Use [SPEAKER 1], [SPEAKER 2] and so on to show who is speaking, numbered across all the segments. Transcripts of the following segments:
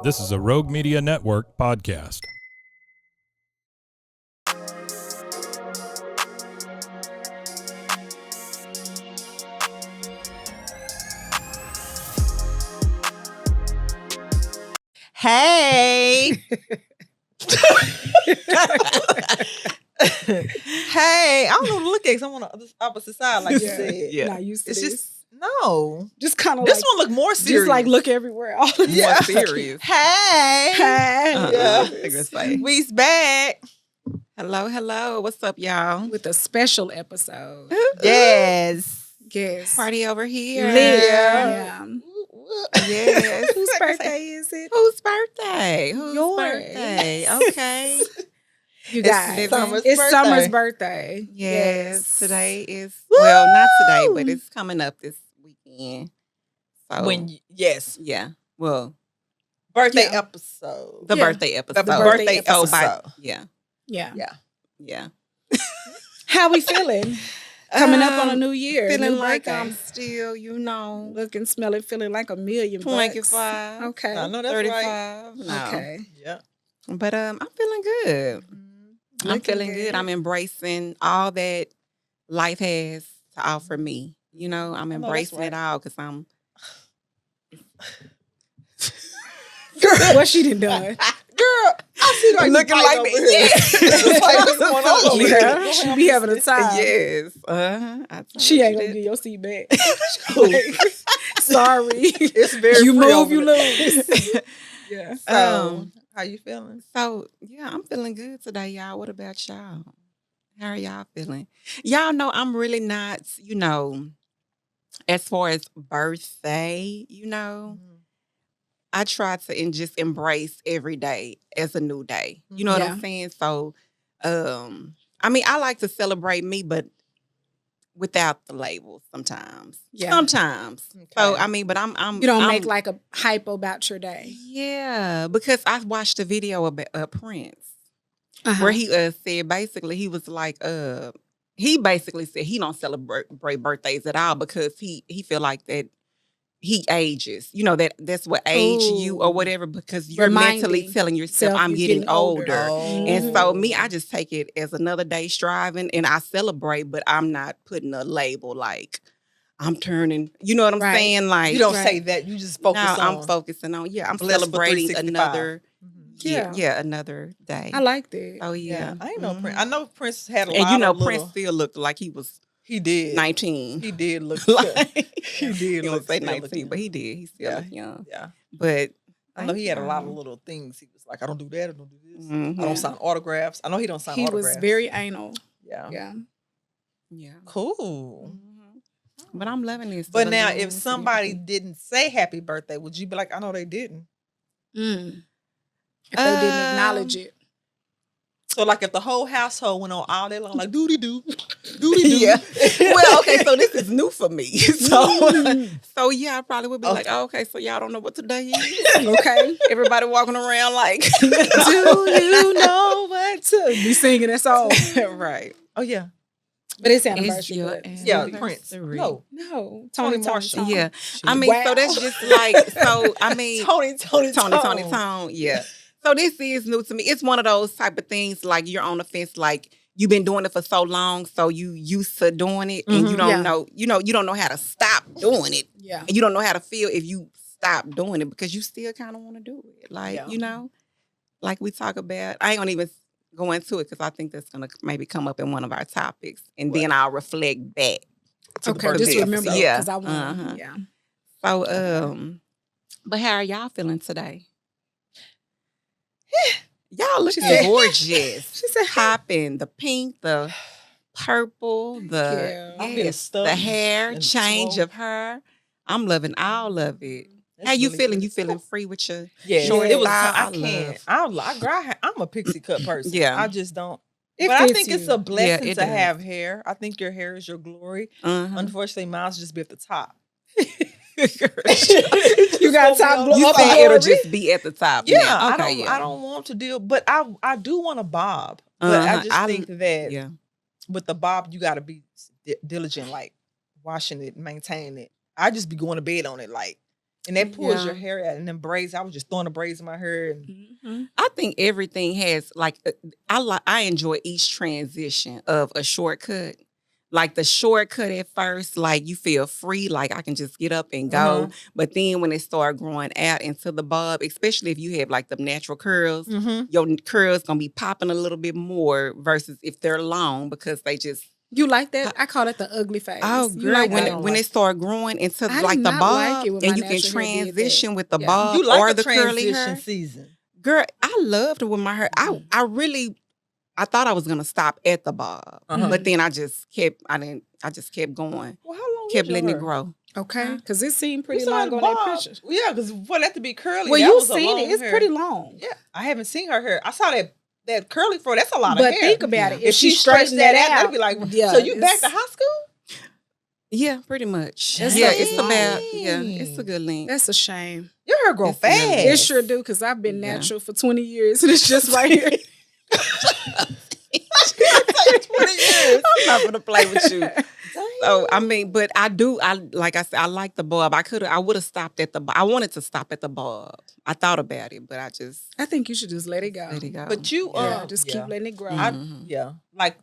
[SPEAKER 1] This is a Rogue Media Network podcast.
[SPEAKER 2] Hey. Hey, I don't know to look at because I'm on the opposite side, like you said.
[SPEAKER 3] Yeah. Not used to
[SPEAKER 2] It's
[SPEAKER 3] this.
[SPEAKER 2] just
[SPEAKER 3] kind of
[SPEAKER 2] this
[SPEAKER 3] like,
[SPEAKER 2] one look more serious.
[SPEAKER 3] just like look everywhere. All the
[SPEAKER 2] Yeah.
[SPEAKER 3] time.
[SPEAKER 4] serious.
[SPEAKER 2] Hey.
[SPEAKER 3] Hey.
[SPEAKER 2] Yeah. We's back.
[SPEAKER 4] Hello. What's up, y'all?
[SPEAKER 3] With a special episode.
[SPEAKER 2] Yes.
[SPEAKER 3] Yes.
[SPEAKER 4] Party over here.
[SPEAKER 3] Yeah.
[SPEAKER 4] Yes.
[SPEAKER 3] Whose birthday is it?
[SPEAKER 4] Whose birthday? Whose
[SPEAKER 3] Yours.
[SPEAKER 4] birthday? Okay.
[SPEAKER 3] You
[SPEAKER 2] It's
[SPEAKER 3] guys.
[SPEAKER 2] Summer's
[SPEAKER 3] It's
[SPEAKER 2] birthday.
[SPEAKER 3] Summer's birthday.
[SPEAKER 4] Yes. Today is, well, not today, but it's coming up this weekend. So,
[SPEAKER 2] Yes.
[SPEAKER 4] yeah. Well,
[SPEAKER 2] Birthday
[SPEAKER 3] Yeah.
[SPEAKER 2] episode.
[SPEAKER 4] the
[SPEAKER 3] Yeah.
[SPEAKER 4] birthday episode.
[SPEAKER 2] The birthday
[SPEAKER 4] Oh, by,
[SPEAKER 2] episode.
[SPEAKER 4] yeah.
[SPEAKER 3] Yeah. How we feeling? Coming up on a new year.
[SPEAKER 4] Feeling
[SPEAKER 3] new
[SPEAKER 4] like
[SPEAKER 3] birthday.
[SPEAKER 4] I'm still,
[SPEAKER 3] looking, smelling, feeling like $1 million.
[SPEAKER 4] 25.
[SPEAKER 3] Okay.
[SPEAKER 2] I know that's
[SPEAKER 4] 35.
[SPEAKER 2] right.
[SPEAKER 4] No.
[SPEAKER 3] Okay.
[SPEAKER 2] Yeah.
[SPEAKER 4] But I'm feeling good. I'm
[SPEAKER 3] Looking
[SPEAKER 4] feeling good. I'm embracing all that life has to offer me. You know, I'm
[SPEAKER 2] I know that's
[SPEAKER 4] embracing it
[SPEAKER 2] right.
[SPEAKER 4] all because I'm.
[SPEAKER 3] What she done?
[SPEAKER 2] Girl, I see like
[SPEAKER 4] Looking like me.
[SPEAKER 2] Yeah. It's like, what's going on over here?
[SPEAKER 3] Yeah. She be having a time.
[SPEAKER 4] Yes. I told
[SPEAKER 3] She ain't
[SPEAKER 4] you
[SPEAKER 3] gonna
[SPEAKER 4] that.
[SPEAKER 3] get your seat back. Like, sorry.
[SPEAKER 2] It's very
[SPEAKER 3] You
[SPEAKER 2] free
[SPEAKER 3] move,
[SPEAKER 2] over
[SPEAKER 3] you
[SPEAKER 2] there.
[SPEAKER 3] lose. Yeah.
[SPEAKER 2] So, how you feeling?
[SPEAKER 4] So yeah, I'm feeling good today, y'all. What about y'all? How are y'all feeling? Y'all know I'm really not, as far as birthday, I try to just embrace every day as a new day. You know what I'm saying? So, I like to celebrate me, but without the labels sometimes.
[SPEAKER 3] Yeah.
[SPEAKER 4] Sometimes.
[SPEAKER 2] Okay.
[SPEAKER 4] So, but I'm
[SPEAKER 3] You don't
[SPEAKER 4] I'm-
[SPEAKER 3] make like a hype about your day.
[SPEAKER 4] Yeah, because I watched a video about Prince
[SPEAKER 3] Uh-huh.
[SPEAKER 4] where he said basically he was like he basically said he don't celebrate birthdays at all because he feel like that he ages, that's what age you or
[SPEAKER 3] Ooh.
[SPEAKER 4] whatever, because you're mentally
[SPEAKER 3] Reminding
[SPEAKER 4] telling yourself
[SPEAKER 3] self
[SPEAKER 4] I'm
[SPEAKER 3] you're
[SPEAKER 4] getting
[SPEAKER 3] getting older.
[SPEAKER 4] older.
[SPEAKER 2] Oh.
[SPEAKER 4] And so me, I just take it as another day striving and I celebrate, but I'm not putting a label like I'm turning, you know what I'm
[SPEAKER 3] Right.
[SPEAKER 4] saying? Like
[SPEAKER 2] you don't
[SPEAKER 3] Right.
[SPEAKER 2] say that. You just focus
[SPEAKER 4] no,
[SPEAKER 2] on.
[SPEAKER 4] I'm focusing on, I'm
[SPEAKER 2] blessed for
[SPEAKER 4] celebrating
[SPEAKER 2] 365.
[SPEAKER 4] another
[SPEAKER 3] Yeah.
[SPEAKER 4] another day.
[SPEAKER 3] I like that.
[SPEAKER 4] Oh
[SPEAKER 2] Yeah,
[SPEAKER 4] yeah.
[SPEAKER 2] I ain't know
[SPEAKER 4] Mhm.
[SPEAKER 2] Prince. I know Prince had a lot
[SPEAKER 4] And you know,
[SPEAKER 2] of
[SPEAKER 4] Prince
[SPEAKER 2] little.
[SPEAKER 4] still looked like he was
[SPEAKER 2] He did.
[SPEAKER 4] 19.
[SPEAKER 2] He did look.
[SPEAKER 4] Like,
[SPEAKER 2] He did
[SPEAKER 4] he
[SPEAKER 2] look.
[SPEAKER 4] would say
[SPEAKER 2] still
[SPEAKER 4] 19,
[SPEAKER 2] looking.
[SPEAKER 4] but he did. He still
[SPEAKER 2] Yeah.
[SPEAKER 4] looked young.
[SPEAKER 2] Yeah,
[SPEAKER 4] But
[SPEAKER 2] I know he had a lot of
[SPEAKER 4] y'all.
[SPEAKER 2] little things. He was like, I don't do that. I don't do this. I
[SPEAKER 4] Mhm.
[SPEAKER 2] don't sign autographs. I know he don't sign
[SPEAKER 3] He
[SPEAKER 2] autographs.
[SPEAKER 3] was very anal.
[SPEAKER 2] Yeah.
[SPEAKER 3] Yeah.
[SPEAKER 4] Yeah.
[SPEAKER 2] Cool.
[SPEAKER 4] Mhm. But I'm loving this.
[SPEAKER 2] But now, if somebody didn't say happy birthday, would you be like, I know they didn't?
[SPEAKER 3] Mm. If they didn't acknowledge it.
[SPEAKER 2] So, like, if the whole household went on all day long, like, doody doo, doody doo.
[SPEAKER 4] Yeah. Well, okay, so this is new for me. So yeah, I probably would be like, oh, okay, so y'all don't know what today is.
[SPEAKER 3] Okay.
[SPEAKER 4] Everybody walking around like,
[SPEAKER 3] Do you know what to be singing that song?
[SPEAKER 4] right.
[SPEAKER 2] Oh, yeah.
[SPEAKER 3] But it's
[SPEAKER 4] It's
[SPEAKER 3] anniversary.
[SPEAKER 4] your
[SPEAKER 3] but-
[SPEAKER 2] Yeah, Prince.
[SPEAKER 4] anniversary.
[SPEAKER 2] No.
[SPEAKER 3] No.
[SPEAKER 2] Toni Marshall.
[SPEAKER 4] Yeah.
[SPEAKER 3] Wow.
[SPEAKER 4] So that's just like,
[SPEAKER 2] Tony.
[SPEAKER 4] Tone. Yeah. So this is new to me. It's one of those type of things like you're on the fence, like you've been doing it for so long, so you used to doing it, and you don't
[SPEAKER 3] Yeah.
[SPEAKER 4] know, you don't know how to stop doing it,
[SPEAKER 3] Yeah.
[SPEAKER 4] and you don't know how to feel if you stop doing it because you still kind of want to do it, like
[SPEAKER 2] Yeah.
[SPEAKER 4] like we talk about. I ain't gonna even go into it because I think that's gonna maybe come up in one of our topics, and then I'll reflect back.
[SPEAKER 2] To the
[SPEAKER 3] Okay,
[SPEAKER 2] birthday
[SPEAKER 3] just remember
[SPEAKER 2] episode.
[SPEAKER 3] that
[SPEAKER 4] Yeah.
[SPEAKER 3] because I want.
[SPEAKER 4] Uh-huh.
[SPEAKER 3] Yeah.
[SPEAKER 4] So, but how are y'all feeling today? Y'all looking gorgeous.
[SPEAKER 3] She said,
[SPEAKER 4] Popping the pink, the purple,
[SPEAKER 3] Yeah.
[SPEAKER 2] I feel
[SPEAKER 4] the
[SPEAKER 2] stuffed
[SPEAKER 4] hair,
[SPEAKER 2] and
[SPEAKER 4] change
[SPEAKER 2] swole.
[SPEAKER 4] of her. I'm loving all of it.
[SPEAKER 2] That's
[SPEAKER 4] How you
[SPEAKER 2] really
[SPEAKER 4] feeling?
[SPEAKER 2] good.
[SPEAKER 4] You feeling free with your
[SPEAKER 2] Yeah,
[SPEAKER 4] short
[SPEAKER 2] it was.
[SPEAKER 4] style?
[SPEAKER 2] I can't. I'm a pixie cut person.
[SPEAKER 4] Yeah.
[SPEAKER 2] I just don't.
[SPEAKER 3] It
[SPEAKER 2] but I
[SPEAKER 3] fits
[SPEAKER 2] think it's
[SPEAKER 3] you.
[SPEAKER 2] a blessing
[SPEAKER 4] it
[SPEAKER 2] to
[SPEAKER 4] does.
[SPEAKER 2] have hair. I think your hair is your glory.
[SPEAKER 4] Uh-huh.
[SPEAKER 2] Unfortunately, mine's just be at the top.
[SPEAKER 3] You got top
[SPEAKER 4] You
[SPEAKER 3] up
[SPEAKER 4] think it'll
[SPEAKER 3] glory?
[SPEAKER 4] just be at the top?
[SPEAKER 2] Yeah,
[SPEAKER 4] now.
[SPEAKER 2] I
[SPEAKER 4] Okay,
[SPEAKER 2] don't.
[SPEAKER 4] yeah.
[SPEAKER 2] I don't want to deal, but I do want a bob. But I
[SPEAKER 4] Uh-huh.
[SPEAKER 2] just think that
[SPEAKER 4] Yeah.
[SPEAKER 2] with the bob, you got to be diligent, like washing it, maintaining it. I just be going to bed on it, like And that pulls your
[SPEAKER 4] Yeah.
[SPEAKER 2] hair out, and then braids. I was just throwing the braids in my hair, and
[SPEAKER 4] I think everything has like I enjoy each transition of a shortcut. Like the shortcut at first, like you feel free, like I can just get up and go. But then when it start growing out into the bob, especially if you have like the natural curls, your curls gonna be popping a little bit more versus if they're long because they just.
[SPEAKER 3] You like that? I call it the ugly phase.
[SPEAKER 4] Oh,
[SPEAKER 3] You
[SPEAKER 4] girl,
[SPEAKER 3] like
[SPEAKER 4] when
[SPEAKER 3] that?
[SPEAKER 4] it start growing into
[SPEAKER 3] I
[SPEAKER 4] like
[SPEAKER 3] did
[SPEAKER 4] the
[SPEAKER 3] not
[SPEAKER 4] bob,
[SPEAKER 3] like it when
[SPEAKER 4] and
[SPEAKER 3] my
[SPEAKER 4] you can
[SPEAKER 3] natural hair did that.
[SPEAKER 4] transition with the
[SPEAKER 3] Yeah.
[SPEAKER 4] bob
[SPEAKER 2] you like
[SPEAKER 4] or
[SPEAKER 2] a
[SPEAKER 4] the curly
[SPEAKER 2] transition
[SPEAKER 4] hair.
[SPEAKER 2] season.
[SPEAKER 4] Girl, I loved it with my hair. I thought I was gonna stop at the bob, but then I just kept going,
[SPEAKER 2] Well, how long
[SPEAKER 4] kept
[SPEAKER 2] is your
[SPEAKER 4] letting
[SPEAKER 2] hair?
[SPEAKER 4] it grow.
[SPEAKER 3] Okay, because it seemed
[SPEAKER 2] You
[SPEAKER 3] pretty
[SPEAKER 2] saw
[SPEAKER 3] long
[SPEAKER 2] the
[SPEAKER 3] on that
[SPEAKER 2] bob.
[SPEAKER 3] picture.
[SPEAKER 2] Yeah, because for that to be curly,
[SPEAKER 3] Well,
[SPEAKER 2] that
[SPEAKER 3] you
[SPEAKER 2] was a
[SPEAKER 3] seen
[SPEAKER 2] long
[SPEAKER 3] it. It's
[SPEAKER 2] hair.
[SPEAKER 3] pretty long.
[SPEAKER 2] Yeah, I haven't seen her hair. I saw that curly fro. That's a lot of
[SPEAKER 3] But
[SPEAKER 2] hair.
[SPEAKER 3] think about it.
[SPEAKER 2] If
[SPEAKER 3] If she
[SPEAKER 2] stretched
[SPEAKER 3] straightened that out,
[SPEAKER 2] that'd be like,
[SPEAKER 3] yeah,
[SPEAKER 2] so you back to
[SPEAKER 3] it's-
[SPEAKER 2] high school?
[SPEAKER 4] Yeah, pretty much.
[SPEAKER 3] That's
[SPEAKER 4] Yeah,
[SPEAKER 3] like
[SPEAKER 4] it's
[SPEAKER 3] long.
[SPEAKER 4] about it's a good length.
[SPEAKER 3] That's a shame.
[SPEAKER 2] Your hair grow
[SPEAKER 4] It's a little-
[SPEAKER 2] fast.
[SPEAKER 3] It sure do, because I've been
[SPEAKER 4] Yeah.
[SPEAKER 3] natural for 20 years, and it's just right here.
[SPEAKER 2] 20 years.
[SPEAKER 4] I'm not gonna play with you. So I mean, but I like I said, I like the bob. I would have stopped at the bob. I wanted to stop at the bob. I thought about it, but I just
[SPEAKER 3] I think you should just let it go.
[SPEAKER 4] let it go.
[SPEAKER 2] But you,
[SPEAKER 3] Just keep letting it grow.
[SPEAKER 2] yeah, like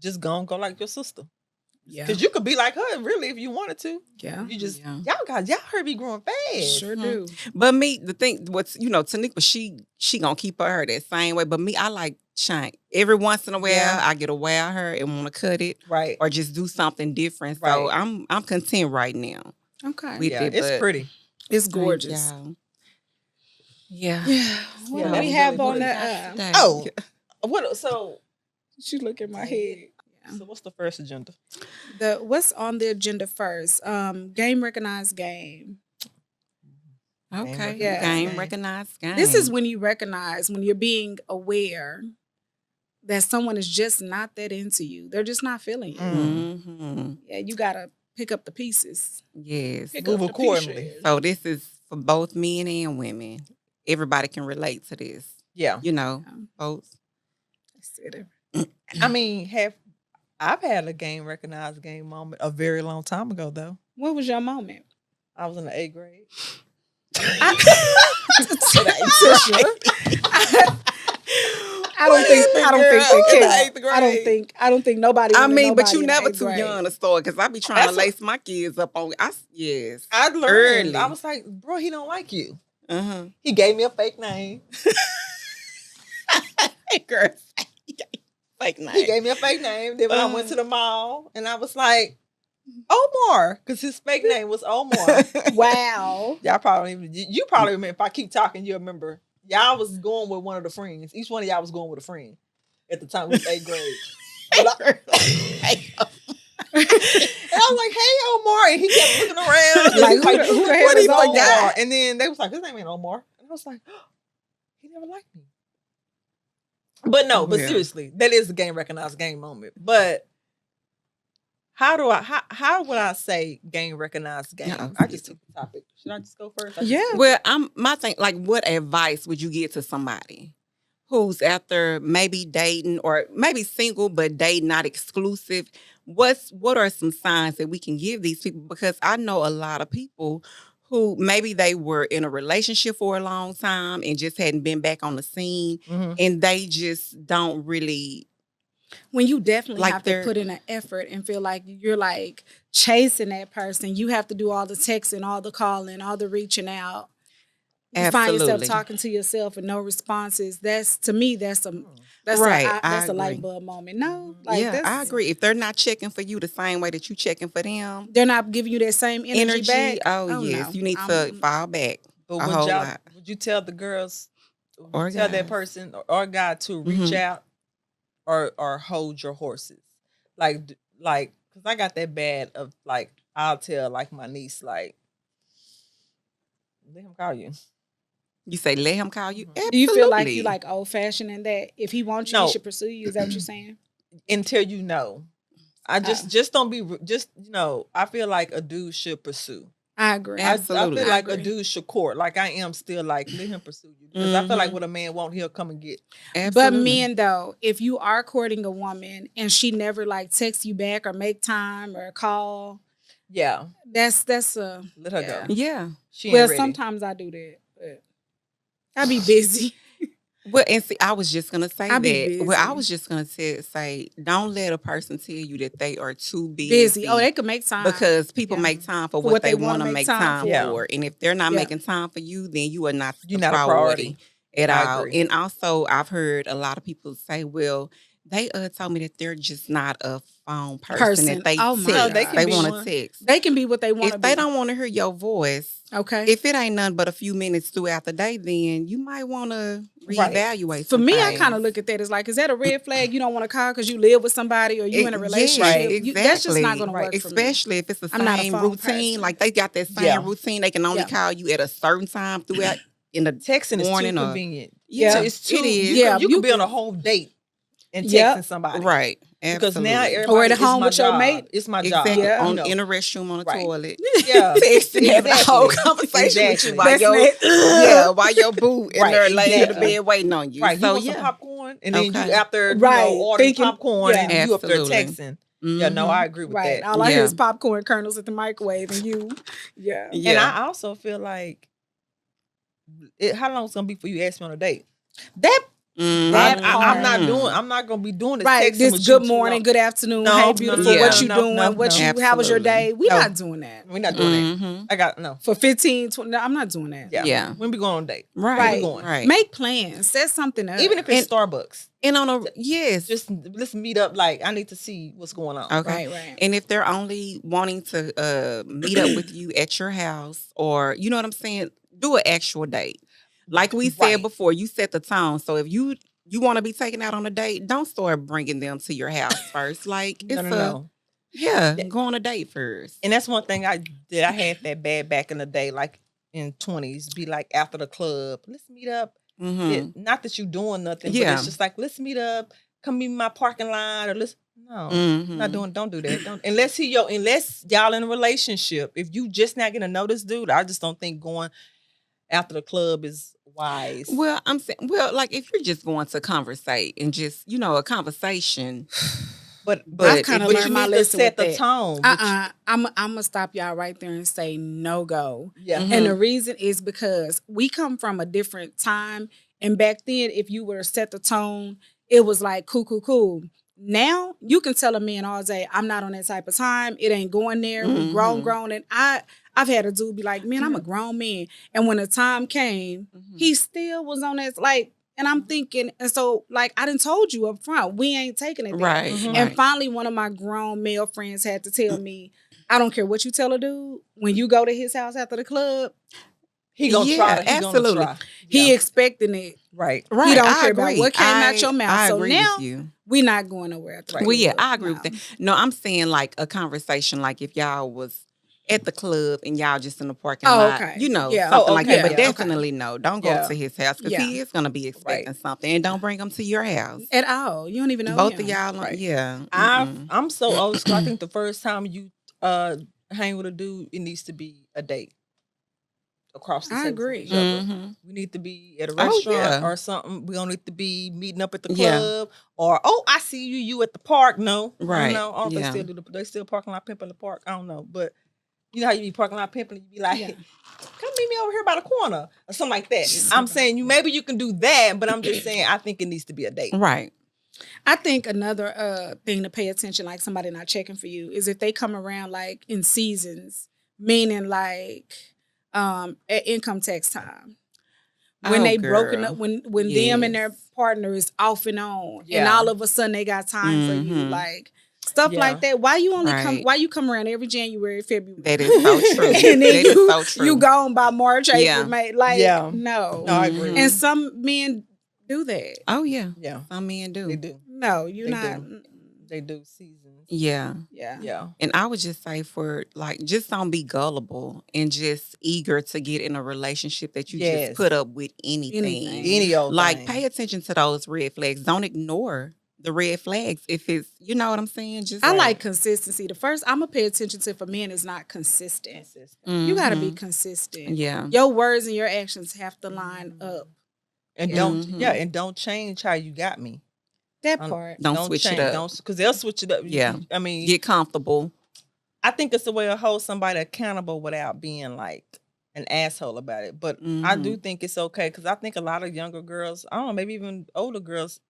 [SPEAKER 2] just go like your sister,
[SPEAKER 3] Yeah.
[SPEAKER 2] because you could be like her, really, if you wanted to.
[SPEAKER 3] Yeah.
[SPEAKER 2] You just
[SPEAKER 4] Yeah.
[SPEAKER 2] y'all heard me growing fast.
[SPEAKER 3] Sure do.
[SPEAKER 4] But me, the thing, Tanika, she gonna keep her hair that same way. But me, I like shank. Every once in a while,
[SPEAKER 2] Yeah.
[SPEAKER 4] I get a wild hair and want to cut it
[SPEAKER 2] Right.
[SPEAKER 4] or just do something different. So
[SPEAKER 2] Right.
[SPEAKER 4] I'm content right now.
[SPEAKER 3] Okay.
[SPEAKER 4] with
[SPEAKER 2] Yeah,
[SPEAKER 4] it,
[SPEAKER 2] it's
[SPEAKER 4] but
[SPEAKER 2] pretty.
[SPEAKER 3] It's
[SPEAKER 4] thank
[SPEAKER 3] gorgeous.
[SPEAKER 4] y'all. Yeah.
[SPEAKER 3] Yeah. What
[SPEAKER 2] Yeah,
[SPEAKER 3] do
[SPEAKER 2] that
[SPEAKER 3] we
[SPEAKER 2] was
[SPEAKER 3] have
[SPEAKER 2] really
[SPEAKER 3] on
[SPEAKER 2] good.
[SPEAKER 3] the
[SPEAKER 2] Oh, what? So
[SPEAKER 3] She look at my head.
[SPEAKER 2] what's the first agenda?
[SPEAKER 3] What's on the agenda first? Game recognized game.
[SPEAKER 4] Okay.
[SPEAKER 3] Yeah.
[SPEAKER 4] Game recognized game.
[SPEAKER 3] This is when you recognize, when you're being aware that someone is just not that into you. They're just not feeling you.
[SPEAKER 4] Mm-hmm.
[SPEAKER 3] Yeah, you gotta pick up the pieces.
[SPEAKER 4] Yes.
[SPEAKER 3] Pick
[SPEAKER 2] Move
[SPEAKER 3] up the
[SPEAKER 2] accordingly.
[SPEAKER 3] pieces.
[SPEAKER 4] So this is for both men and women. Everybody can relate to this.
[SPEAKER 2] Yeah,
[SPEAKER 4] Both.
[SPEAKER 3] I said it.
[SPEAKER 2] I mean, I've had a game recognized game moment a very long time ago though.
[SPEAKER 3] What was your moment?
[SPEAKER 2] I was in the 8th grade.
[SPEAKER 3] I don't think
[SPEAKER 2] Girl,
[SPEAKER 3] they
[SPEAKER 2] in the
[SPEAKER 3] care.
[SPEAKER 2] 8th grade.
[SPEAKER 3] I don't think nobody.
[SPEAKER 4] I
[SPEAKER 3] wanted
[SPEAKER 4] mean, but
[SPEAKER 3] nobody
[SPEAKER 4] you
[SPEAKER 3] in the
[SPEAKER 4] never
[SPEAKER 3] 8th
[SPEAKER 4] too
[SPEAKER 3] grade.
[SPEAKER 4] young to start because I be trying
[SPEAKER 2] That's
[SPEAKER 4] to lace my kids up on. Yes.
[SPEAKER 2] I learned.
[SPEAKER 4] Early.
[SPEAKER 2] I was like, bro, he don't like you.
[SPEAKER 4] Uh-huh.
[SPEAKER 2] He gave me a fake name.
[SPEAKER 4] Girl, fake
[SPEAKER 2] He
[SPEAKER 4] name.
[SPEAKER 2] gave me a fake name. Then when I went to the mall, and I was like, Omar, because his fake name was Omar.
[SPEAKER 3] Wow.
[SPEAKER 2] Y'all probably don't even. You probably remember. If I keep talking, you'll remember. Y'all was going with one of the friends. Each one of y'all was going with a friend at the time. We was 8th grade. And I was like, "Hey, Omar," and he kept looking around.
[SPEAKER 3] Like,
[SPEAKER 2] Like,
[SPEAKER 3] who the hell
[SPEAKER 2] what
[SPEAKER 3] is
[SPEAKER 2] is Omar?
[SPEAKER 3] Omar?
[SPEAKER 2] And then they was like, "His name ain't Omar." And I was like, "He never liked me." But no, but
[SPEAKER 4] Yeah.
[SPEAKER 2] seriously, that is the game recognized game moment. But how would I say game recognized game?
[SPEAKER 4] Yeah,
[SPEAKER 2] I just took the topic. Should I just go first?
[SPEAKER 4] Well, my thing, like, what advice would you give to somebody who's after maybe dating or maybe single but dating, not exclusive? What are some signs that we can give these people? Because I know a lot of people who maybe they were in a relationship for a long time and just hadn't been back on the scene, and they just don't really.
[SPEAKER 3] When you definitely
[SPEAKER 4] Like
[SPEAKER 3] have to put in an effort and feel like you're like chasing that person, you have to do all the texting, all the calling, all the reaching out. You find yourself
[SPEAKER 4] Absolutely.
[SPEAKER 3] talking to yourself and no responses. That's, to me, that's a
[SPEAKER 4] Right,
[SPEAKER 3] that's
[SPEAKER 4] I
[SPEAKER 3] a light
[SPEAKER 4] agree.
[SPEAKER 3] bulb moment. No, like
[SPEAKER 4] Yeah, I
[SPEAKER 3] that's,
[SPEAKER 4] agree. If they're not checking for you the same way that you checking for them,
[SPEAKER 3] they're not giving you that same energy back.
[SPEAKER 4] oh yes,
[SPEAKER 3] no.
[SPEAKER 4] you need to fall back
[SPEAKER 2] But
[SPEAKER 4] a whole lot.
[SPEAKER 2] would you tell the girls,
[SPEAKER 4] Or
[SPEAKER 2] tell that
[SPEAKER 4] guys.
[SPEAKER 2] person or guy to reach out or hold your horses? Like, because I got that bad of like, I'll tell like my niece, like, let him call you.
[SPEAKER 4] You say let him call you.
[SPEAKER 3] Do you feel like
[SPEAKER 4] Absolutely.
[SPEAKER 3] you like old fashioned in that if he wants you,
[SPEAKER 2] No.
[SPEAKER 3] he should pursue you? Is that what you're saying?
[SPEAKER 2] Until you know. I just don't be, I feel like a dude should pursue.
[SPEAKER 3] I agree.
[SPEAKER 2] I
[SPEAKER 4] Absolutely.
[SPEAKER 2] feel like a
[SPEAKER 3] agree.
[SPEAKER 2] dude should court. Like I am still like, let him pursue you. Because I feel like what a man want, he'll come and get.
[SPEAKER 3] But
[SPEAKER 4] Absolutely.
[SPEAKER 3] men, though, if you are courting a woman and she never like texts you back or make time or call,
[SPEAKER 2] Yeah.
[SPEAKER 3] That's
[SPEAKER 2] Let her go.
[SPEAKER 4] Yeah.
[SPEAKER 2] She ain't
[SPEAKER 3] well,
[SPEAKER 2] ready.
[SPEAKER 3] sometimes I do that, but I be busy.
[SPEAKER 4] Well, and see, I was just gonna say
[SPEAKER 3] I be
[SPEAKER 4] that. Well, I
[SPEAKER 3] busy.
[SPEAKER 4] was just gonna say, don't let a person tell you that they are too
[SPEAKER 3] Busy. Oh, they can make time
[SPEAKER 4] because people
[SPEAKER 3] Yeah.
[SPEAKER 4] make time for what they want to make time
[SPEAKER 2] for.
[SPEAKER 4] for, and if they're not
[SPEAKER 3] Yeah.
[SPEAKER 4] making time for you, then you are not
[SPEAKER 2] You're
[SPEAKER 4] the
[SPEAKER 2] not a priority.
[SPEAKER 4] at
[SPEAKER 2] I
[SPEAKER 4] all.
[SPEAKER 2] agree.
[SPEAKER 4] And also, I've heard a lot of people say, "Well, they told me that they're just not a phone person. That they
[SPEAKER 3] Oh, my
[SPEAKER 4] text.
[SPEAKER 3] God.
[SPEAKER 2] They can
[SPEAKER 4] They
[SPEAKER 2] be
[SPEAKER 4] want to
[SPEAKER 2] one.
[SPEAKER 4] text.
[SPEAKER 3] They can be what they want to
[SPEAKER 4] If
[SPEAKER 3] be.
[SPEAKER 4] they don't want to hear your voice."
[SPEAKER 3] Okay.
[SPEAKER 4] If it ain't nothing but a few minutes throughout the day, then you might want to
[SPEAKER 2] Right.
[SPEAKER 4] reevaluate.
[SPEAKER 3] For
[SPEAKER 4] some
[SPEAKER 3] me, I
[SPEAKER 4] things.
[SPEAKER 3] kind of look at that as like, is that a red flag? You don't want to call because you live with somebody or you in a
[SPEAKER 4] Yes,
[SPEAKER 3] relationship.
[SPEAKER 2] Right.
[SPEAKER 3] That's just not
[SPEAKER 4] exactly.
[SPEAKER 3] going to work for me.
[SPEAKER 4] Especially if it's the
[SPEAKER 3] I'm not a
[SPEAKER 4] same
[SPEAKER 3] phone
[SPEAKER 4] routine.
[SPEAKER 3] person.
[SPEAKER 4] Like they got that same
[SPEAKER 2] Yeah.
[SPEAKER 4] routine. They can only
[SPEAKER 3] Yeah.
[SPEAKER 4] call you at a certain time throughout in the
[SPEAKER 2] Texting is
[SPEAKER 4] morning
[SPEAKER 2] too
[SPEAKER 4] or
[SPEAKER 2] convenient.
[SPEAKER 3] Yeah.
[SPEAKER 2] It's too.
[SPEAKER 4] it is.
[SPEAKER 3] Yeah,
[SPEAKER 2] You
[SPEAKER 3] you
[SPEAKER 2] could be on a
[SPEAKER 3] can-
[SPEAKER 2] whole date and texting
[SPEAKER 3] Yep.
[SPEAKER 2] somebody.
[SPEAKER 4] Right.
[SPEAKER 2] Because
[SPEAKER 4] Absolutely.
[SPEAKER 2] now
[SPEAKER 3] Or
[SPEAKER 2] everybody
[SPEAKER 3] at
[SPEAKER 2] it's
[SPEAKER 3] home
[SPEAKER 2] my
[SPEAKER 3] with your
[SPEAKER 2] job.
[SPEAKER 3] mate.
[SPEAKER 2] It's my
[SPEAKER 4] Exactly.
[SPEAKER 2] job.
[SPEAKER 3] Yeah.
[SPEAKER 4] On
[SPEAKER 2] You know.
[SPEAKER 4] in the restroom on the
[SPEAKER 2] Right.
[SPEAKER 4] toilet.
[SPEAKER 2] Yeah.
[SPEAKER 4] Texting, having a whole
[SPEAKER 2] Exactly.
[SPEAKER 4] conversation with you
[SPEAKER 2] Exactly.
[SPEAKER 4] while
[SPEAKER 3] That's
[SPEAKER 4] your
[SPEAKER 3] it.
[SPEAKER 4] yeah, while your boo in
[SPEAKER 2] Right,
[SPEAKER 4] there laying in the
[SPEAKER 2] exactly.
[SPEAKER 4] bed waiting on you.
[SPEAKER 2] Right. You
[SPEAKER 4] So
[SPEAKER 2] want some
[SPEAKER 4] yeah.
[SPEAKER 2] popcorn and then
[SPEAKER 4] Okay.
[SPEAKER 2] you after
[SPEAKER 3] Right.
[SPEAKER 2] ordering
[SPEAKER 3] Thinking-
[SPEAKER 2] popcorn
[SPEAKER 3] yeah.
[SPEAKER 2] and you up there
[SPEAKER 4] Absolutely.
[SPEAKER 2] texting. Yeah, no,
[SPEAKER 4] Mhm.
[SPEAKER 2] I agree with
[SPEAKER 3] Right.
[SPEAKER 2] that.
[SPEAKER 3] All I hear
[SPEAKER 4] Yeah.
[SPEAKER 3] is popcorn kernels at the microwave and you. Yeah.
[SPEAKER 4] Yeah.
[SPEAKER 2] And I also feel like how long it's gonna be for you to ask me on a date? That
[SPEAKER 3] That
[SPEAKER 2] I'm not
[SPEAKER 3] part.
[SPEAKER 2] doing. I'm not gonna be doing this.
[SPEAKER 3] Right.
[SPEAKER 2] texting
[SPEAKER 3] This
[SPEAKER 2] with you
[SPEAKER 3] good
[SPEAKER 2] too
[SPEAKER 3] morning,
[SPEAKER 2] long.
[SPEAKER 3] good afternoon,
[SPEAKER 2] No,
[SPEAKER 3] hey
[SPEAKER 2] no,
[SPEAKER 3] beautiful,
[SPEAKER 4] no,
[SPEAKER 3] what
[SPEAKER 4] no,
[SPEAKER 3] you
[SPEAKER 2] no,
[SPEAKER 3] doing?
[SPEAKER 2] no,
[SPEAKER 3] What
[SPEAKER 2] no.
[SPEAKER 3] you how was your
[SPEAKER 4] Absolutely.
[SPEAKER 3] day? We
[SPEAKER 2] No.
[SPEAKER 3] not doing that.
[SPEAKER 2] We're not doing that.
[SPEAKER 4] Mhm.
[SPEAKER 2] I got no.
[SPEAKER 3] For 15, 20, no, I'm not doing that.
[SPEAKER 2] Yeah.
[SPEAKER 4] Yeah.
[SPEAKER 2] When we go on a date,
[SPEAKER 4] Right.
[SPEAKER 2] we going.
[SPEAKER 4] Right.
[SPEAKER 3] Make plans. Set something up.
[SPEAKER 2] Even if it's
[SPEAKER 4] And-
[SPEAKER 2] Starbucks,
[SPEAKER 4] And on a yes.
[SPEAKER 2] just let's meet up. Like I need to see what's going on.
[SPEAKER 4] Okay.
[SPEAKER 3] Right.
[SPEAKER 4] And if they're only wanting to meet up with you at your house or you know what I'm saying, do an actual date. Like we said
[SPEAKER 2] Right.
[SPEAKER 4] before, you set the tone. So if you want to be taken out on a date, don't start bringing them to your house first. Like it's
[SPEAKER 2] No.
[SPEAKER 4] yeah, go on a date first.
[SPEAKER 2] And that's one thing I had that bad back in the day, like in 20s. Be like after the club, let's meet up.
[SPEAKER 4] Mhm.
[SPEAKER 2] Not that you doing nothing, but
[SPEAKER 4] Yeah.
[SPEAKER 2] it's just like let's meet up. Come meet me in my parking lot, or let's no, not
[SPEAKER 4] Mhm.
[SPEAKER 2] doing. Don't do that. Don't unless y'all in a relationship. If you just not gonna know this dude, I just don't think going after the club is wise.
[SPEAKER 4] Well, I'm saying, like if you're just going to conversate and just, a conversation.
[SPEAKER 2] but
[SPEAKER 3] I've kinda
[SPEAKER 2] but
[SPEAKER 3] learned
[SPEAKER 2] you
[SPEAKER 3] my
[SPEAKER 2] need to
[SPEAKER 3] lesson
[SPEAKER 2] set
[SPEAKER 3] with
[SPEAKER 2] the
[SPEAKER 3] that.
[SPEAKER 2] tone.
[SPEAKER 3] I'm gonna stop y'all right there and say no go.
[SPEAKER 2] Yeah.
[SPEAKER 4] Mhm.
[SPEAKER 3] And the reason is because we come from a different time. And back then, if you were to set the tone, it was like cool. Now you can tell a man all day, I'm not on that type of time. It ain't going there. We
[SPEAKER 4] Mhm.
[SPEAKER 3] grown. And I've had a dude be like, man, I'm a grown man. And when the time came, he still was on that like, and I'm thinking, and so like I done told you up front, we ain't taking it there.
[SPEAKER 4] Right.
[SPEAKER 2] Mhm.
[SPEAKER 3] And finally, one of my grown male friends had to tell me, I don't care what you tell a dude, when you go to his house after the club,
[SPEAKER 2] He gonna
[SPEAKER 4] Yeah,
[SPEAKER 2] try. He
[SPEAKER 4] absolutely.
[SPEAKER 2] Gonna try.
[SPEAKER 3] he
[SPEAKER 2] Yeah.
[SPEAKER 3] expecting it.
[SPEAKER 2] Right.
[SPEAKER 4] Right.
[SPEAKER 3] He don't
[SPEAKER 4] I
[SPEAKER 3] care about
[SPEAKER 4] agree.
[SPEAKER 3] what came out your mouth.
[SPEAKER 4] I
[SPEAKER 3] So
[SPEAKER 4] agree
[SPEAKER 3] now
[SPEAKER 4] with you.
[SPEAKER 3] we not going nowhere. After the
[SPEAKER 2] Right.
[SPEAKER 4] Well, yeah,
[SPEAKER 3] club.
[SPEAKER 4] I agree with
[SPEAKER 3] No.
[SPEAKER 4] that. No, I'm saying like a conversation, like if y'all was at the club and y'all just in the parking
[SPEAKER 3] Oh,
[SPEAKER 4] lot,
[SPEAKER 3] okay.
[SPEAKER 4] something
[SPEAKER 3] Yeah.
[SPEAKER 2] Oh,
[SPEAKER 4] like
[SPEAKER 2] okay,
[SPEAKER 4] that. But
[SPEAKER 2] yeah,
[SPEAKER 4] definitely no, don't go
[SPEAKER 2] Yeah.
[SPEAKER 4] to his house because
[SPEAKER 3] Yeah.
[SPEAKER 4] he is gonna be expecting something, and don't bring him to your house.
[SPEAKER 3] At all. You don't even know
[SPEAKER 4] Both
[SPEAKER 3] him.
[SPEAKER 4] of y'all,
[SPEAKER 2] Right.
[SPEAKER 4] yeah.
[SPEAKER 2] I'm so old school. I think the first time you hang with a dude, it needs to be a date across the
[SPEAKER 3] I
[SPEAKER 2] table from
[SPEAKER 3] agree.
[SPEAKER 2] each other.
[SPEAKER 4] Mhm.
[SPEAKER 2] We need to be at a
[SPEAKER 4] Oh,
[SPEAKER 2] restaurant
[SPEAKER 4] yeah.
[SPEAKER 2] or something. We don't need to be meeting up at the
[SPEAKER 4] Yeah.
[SPEAKER 2] club or I see you at the park. No, I
[SPEAKER 4] Right.
[SPEAKER 2] don't know. I don't know if
[SPEAKER 4] Yeah.
[SPEAKER 2] they still do they still parking lot pimping the park. I don't know, but you know how you be parking lot pimping, you be like,
[SPEAKER 3] Yeah.
[SPEAKER 2] come meet me over here by the corner or something like that. I'm saying maybe you can do that, but I'm just saying I think it needs to be a date.
[SPEAKER 4] Right.
[SPEAKER 3] I think another thing to pay attention, like somebody not checking for you, is if they come around like in seasons, meaning like at income tax time. When
[SPEAKER 4] Oh,
[SPEAKER 3] they broken
[SPEAKER 4] girl.
[SPEAKER 3] up, when them and their
[SPEAKER 4] Yes.
[SPEAKER 3] partner is off and on, and
[SPEAKER 2] Yeah.
[SPEAKER 3] all of a sudden they got time for you,
[SPEAKER 4] Mhm.
[SPEAKER 3] like stuff
[SPEAKER 2] Yeah.
[SPEAKER 3] like that. Why you only come?
[SPEAKER 4] Right.
[SPEAKER 3] Why you come around every January, February?
[SPEAKER 4] That is so true.
[SPEAKER 3] And
[SPEAKER 4] That
[SPEAKER 3] then
[SPEAKER 4] is so true.
[SPEAKER 3] you gone by March, April,
[SPEAKER 4] Yeah.
[SPEAKER 3] May. Like
[SPEAKER 2] Yeah.
[SPEAKER 3] no.
[SPEAKER 2] No, I agree.
[SPEAKER 3] And some men do that.
[SPEAKER 4] Oh yeah,
[SPEAKER 2] Yeah,
[SPEAKER 4] some men do.
[SPEAKER 2] they do.
[SPEAKER 3] No, you're
[SPEAKER 2] They
[SPEAKER 3] not.
[SPEAKER 2] do. They do seasons.
[SPEAKER 4] Yeah.
[SPEAKER 3] Yeah.
[SPEAKER 2] Yeah.
[SPEAKER 4] And I would just say for like, just don't be gullible and just eager to get in a relationship that you
[SPEAKER 2] Yes.
[SPEAKER 4] just put up with anything.
[SPEAKER 2] Any old
[SPEAKER 4] Like,
[SPEAKER 2] thing.
[SPEAKER 4] pay attention to those red flags. Don't ignore the red flags if it's, you know what I'm saying? Just
[SPEAKER 3] I like consistency. The first I'm gonna pay attention to if a man is not consistent. You gotta be
[SPEAKER 4] Mhm.
[SPEAKER 3] consistent.
[SPEAKER 4] Yeah.
[SPEAKER 3] Your words and your actions have to line up.
[SPEAKER 2] And don't change how you got me.
[SPEAKER 3] That part.
[SPEAKER 4] Don't switch
[SPEAKER 2] change,
[SPEAKER 4] it up.
[SPEAKER 2] because they'll switch it up.
[SPEAKER 4] Yeah.
[SPEAKER 2] I mean,
[SPEAKER 4] Get comfortable.
[SPEAKER 2] I think it's a way to hold somebody accountable without being like an asshole about it. But I do think it's okay because I think a lot of younger girls, I don't know, maybe even older girls.